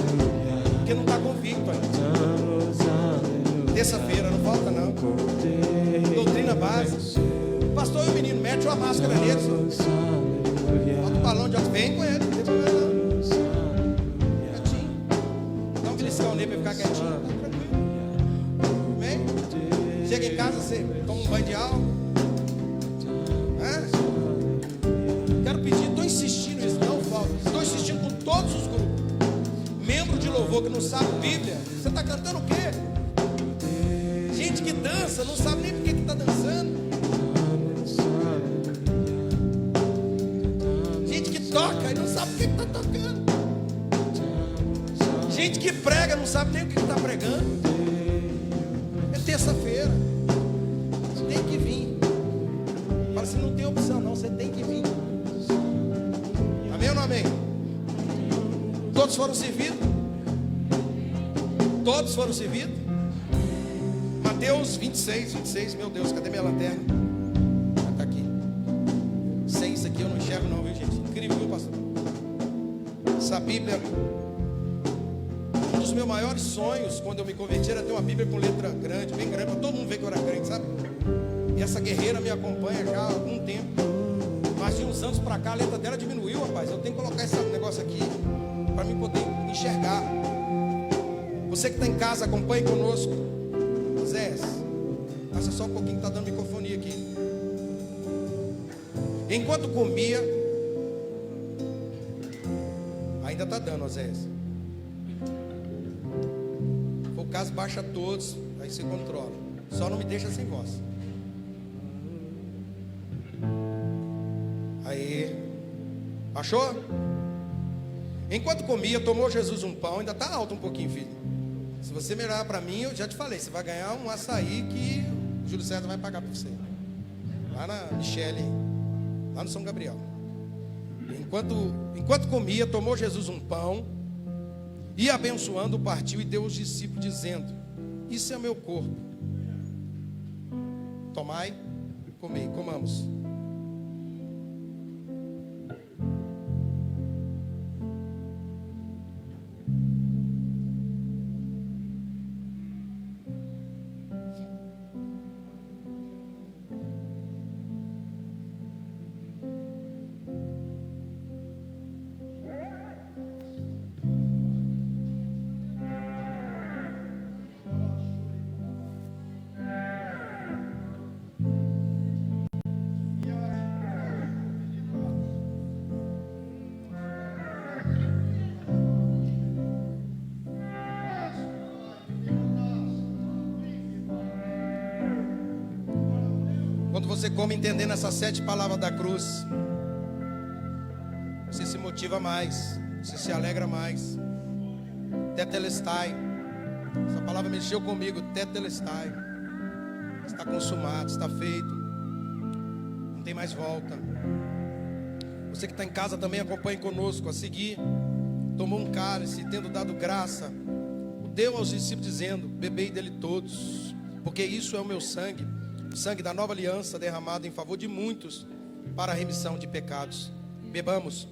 porque não está convicto ainda. Terça-feira, não falta não. Doutrina básica. Pastor e o menino, mete uma máscara nele. Bota um balão de oxigênio, vem com ele, não tem problema não. Quietinho. Dá um beliscão nele para ficar quietinho, tá tranquilo. Vem. Chega em casa, você toma um banho de álcool. Quero pedir, estou insistindo nisso, não falta. Estou insistindo com todos os grupos. Membro de louvor que não sabe Bíblia, você está cantando o quê? Gente que dança, não sabe nem por que está dançando. Gente que toca e não sabe por que está tocando. Gente que prega, não sabe nem o que está pregando. É terça-feira. Tem que vir. Fala assim, não tem opção não, você tem que vir. Amém ou não amém? Todos foram servidos? Todos foram servidos? Mateus 26, meu Deus, cadê minha lanterna? Ah, tá aqui. 6 aqui eu não enxergo não, viu, gente? Incrível, viu, pastor? Essa Bíblia, um dos meus maiores sonhos quando eu me converti era ter uma Bíblia com letra grande, bem grande, para todo mundo ver que eu era crente, sabe? E essa guerreira me acompanha já há algum tempo. Mas de uns anos para cá a letra dela diminuiu, rapaz. Eu tenho que colocar esse negócio aqui para mim poder enxergar. Você que está em casa, acompanhe conosco. Zé, passa só um pouquinho que está dando microfonia aqui. Enquanto comia, ainda está dando, Zé. Se for o caso, baixa todos, aí você controla. Só não me deixa sem voz. Aí, achou? Enquanto comia, tomou Jesus um pão. Ainda está alto um pouquinho, filho. Se você melhorar para mim, eu já te falei, você vai ganhar um açaí que o Júlio César vai pagar para você. Lá na Michele, lá no São Gabriel. Enquanto comia, tomou Jesus um pão e abençoando, partiu e deu aos discípulos, dizendo: isso é o meu corpo. Tomai, comei, comamos. Quando você come entendendo essas 7 palavras da cruz, você se motiva mais, você se alegra mais. Tetelestai, essa palavra mexeu comigo. Tetelestai, está consumado, está feito, não tem mais volta. Você que está em casa também acompanhe conosco. A seguir, tomou um cálice, tendo dado graça, deu aos discípulos dizendo: bebei dele todos, porque isso é o meu sangue, o sangue da nova aliança, derramado em favor de muitos para a remissão de pecados. Bebamos.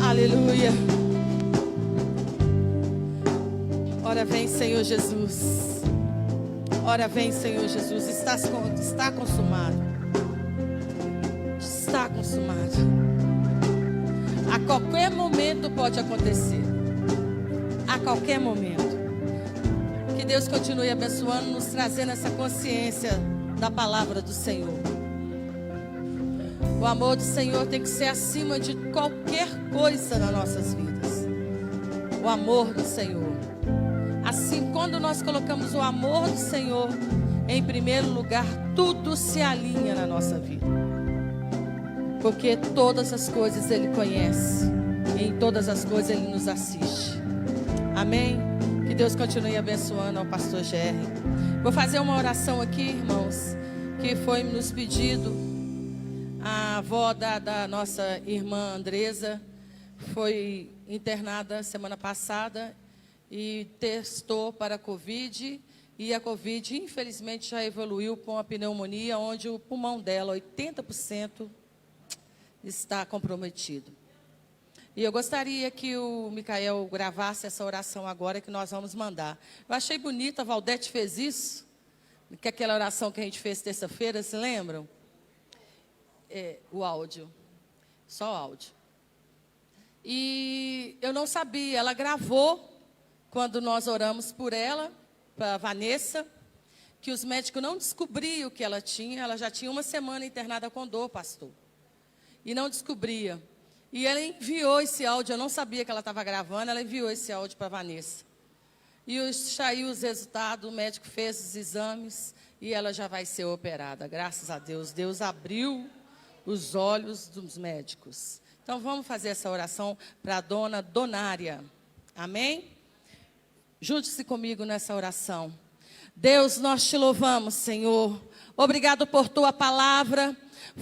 Aleluia. Ora vem, Senhor Jesus. Ora vem, Senhor Jesus. Está consumado. Está consumado. A qualquer momento pode acontecer. A qualquer momento. Que Deus continue abençoando, nos trazendo essa consciência da palavra do Senhor. O amor do Senhor tem que ser acima de qualquer coisa nas nossas vidas. O amor do Senhor. Assim, quando nós colocamos o amor do Senhor em primeiro lugar, tudo se alinha na nossa vida. Porque todas as coisas Ele conhece. E em todas as coisas Ele nos assiste. Amém? Que Deus continue abençoando ao pastor Jerry. Vou fazer uma oração aqui, irmãos, que foi nos pedido. A avó da nossa irmã Andresa foi internada semana passada e testou para a Covid. E a Covid, infelizmente, já evoluiu com a pneumonia, onde o pulmão dela, 80%, está comprometido. E eu gostaria que o Micael gravasse essa oração agora, que nós vamos mandar. Eu achei bonita, a Valdete fez isso, que aquela oração que a gente fez terça-feira, se lembram? O áudio, só o áudio. E eu não sabia, ela gravou, quando nós oramos por ela, para a Vanessa, que os médicos não descobriam o que ela já tinha 1 semana internada com dor, pastor, e não descobria. E ela enviou esse áudio, eu não sabia que ela estava gravando, ela enviou esse áudio para a Vanessa. E saiu os resultados, o médico fez os exames, e ela já vai ser operada, graças a Deus. Deus abriu os olhos dos médicos. Então, vamos fazer essa oração para a dona Donária. Amém? Junte-se comigo nessa oração. Deus, nós te louvamos, Senhor. Obrigado por tua palavra.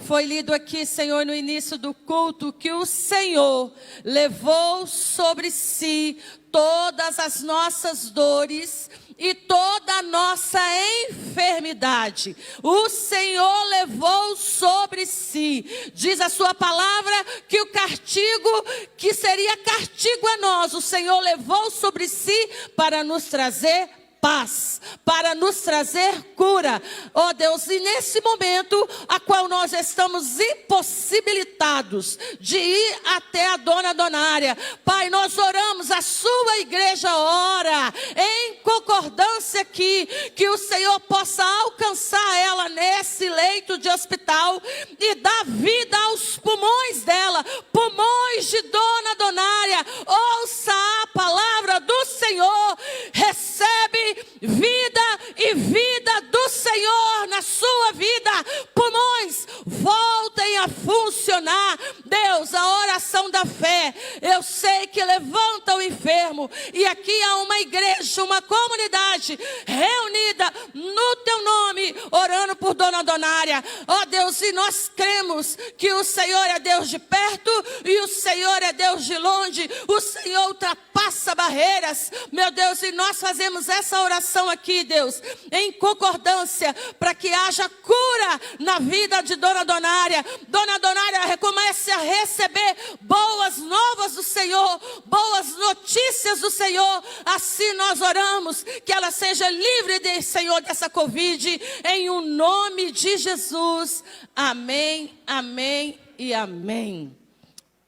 Foi lido aqui, Senhor, no início do culto, que o Senhor levou sobre si todas as nossas dores e toda a nossa enfermidade. O Senhor levou sobre si. Diz a sua palavra que o castigo, que seria castigo a nós, o Senhor levou sobre si para nos trazer paz, para nos trazer cura. Ó Deus, e nesse momento a qual nós estamos impossibilitados de ir até a dona Donária, Pai, nós oramos, a sua igreja ora em concordância aqui, que o Senhor possa alcançar ela nesse leito de hospital e dar vida aos pulmões dela, pulmões de dona Donária. Ouça a palavra do Senhor, recebe vida e vida do Senhor na sua vida. Pulmões, voltem a funcionar. Deus, a oração da fé, eu sei que levanta o enfermo, e aqui há uma igreja, uma comunidade reunida no teu nome, orando por dona Donária. Ó Deus, e nós cremos que o Senhor é Deus de perto e o Senhor é Deus de longe. O Senhor ultrapassa barreiras, meu Deus, e nós fazemos essa oração aqui, Deus, em concordância, para que haja cura na vida de dona Donária. Dona Donária comece a receber boas novas do Senhor, boas notícias do Senhor. Assim nós oramos, que ela seja livre, Senhor, dessa Covid, em o nome de Jesus. Amém, amém e amém.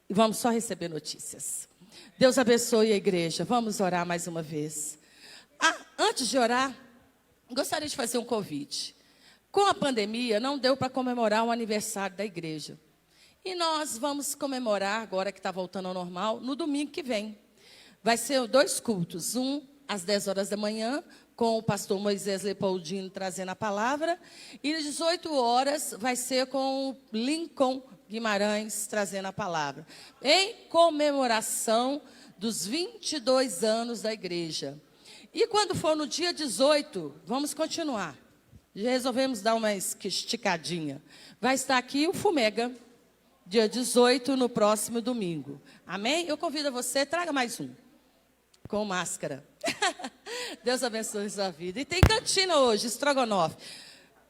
E vamos só receber notícias. Deus abençoe a igreja. Vamos orar mais uma vez. Antes de orar, gostaria de fazer um convite. Com a pandemia, não deu para comemorar o aniversário da igreja. E nós vamos comemorar, agora que está voltando ao normal, no domingo que vem. Vai ser 2 cultos. Um às 10 horas da manhã, com o pastor Moisés Leopoldino trazendo a palavra. E às 18 horas vai ser com o Lincoln Guimarães trazendo a palavra. Em comemoração dos 22 anos da igreja. E quando for no dia 18, vamos continuar. Já resolvemos dar uma esticadinha. Vai estar aqui o Fumega, dia 18, no próximo domingo. Amém? Eu convido você, traga mais um. Com máscara. Deus abençoe sua vida. E tem cantina hoje, estrogonofe.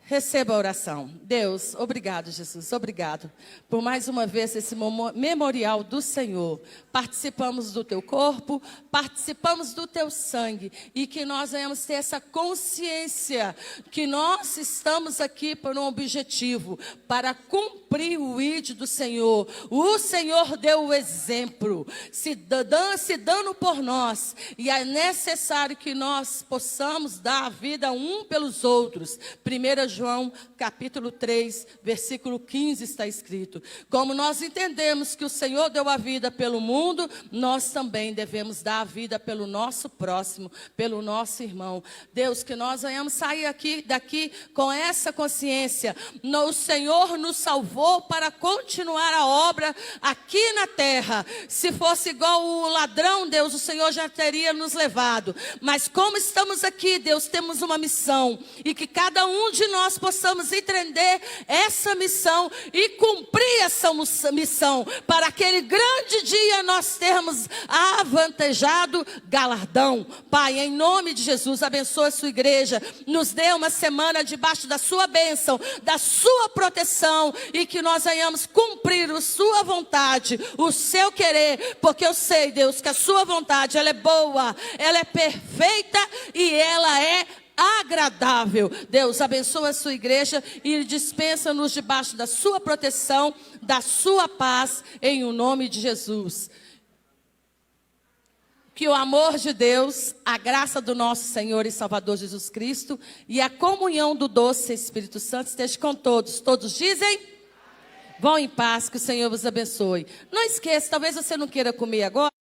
Receba a oração. Deus, obrigado, Jesus, obrigado por mais uma vez esse memorial do Senhor. Participamos do teu corpo, participamos do teu sangue, e que nós venhamos ter essa consciência que nós estamos aqui por um objetivo, para cumprir o ID do Senhor. O Senhor deu o exemplo, se dando por nós, e é necessário que nós possamos dar a vida um pelos outros. 1 João, capítulo 3, versículo 15 está escrito: como nós entendemos que o Senhor deu a vida pelo mundo, nós também devemos dar a vida pelo nosso próximo, pelo nosso irmão. Deus, que nós venhamos sair daqui com essa consciência. O Senhor nos salvou para continuar a obra aqui na terra. Se fosse igual o ladrão, Deus, o Senhor já teria nos levado. Mas como estamos aqui, Deus, temos uma missão, e que cada um de nós possamos entender essa missão e cumprir essa missão, para aquele grande dia nós termos avantajado galardão. Pai, em nome de Jesus, abençoa a sua igreja, nos dê uma semana debaixo da sua bênção, da sua proteção, e que nós venhamos cumprir a sua vontade, o seu querer, porque eu sei, Deus, que a sua vontade, ela é boa, ela é perfeita e ela é agradável. Deus, abençoa a sua igreja e dispensa-nos debaixo da sua proteção, da sua paz, em o nome de Jesus. Que o amor de Deus, a graça do nosso Senhor e Salvador Jesus Cristo e a comunhão do doce Espírito Santo esteja com todos. Todos dizem? Vão em paz, que o Senhor vos abençoe. Não esqueça, talvez você não queira comer agora.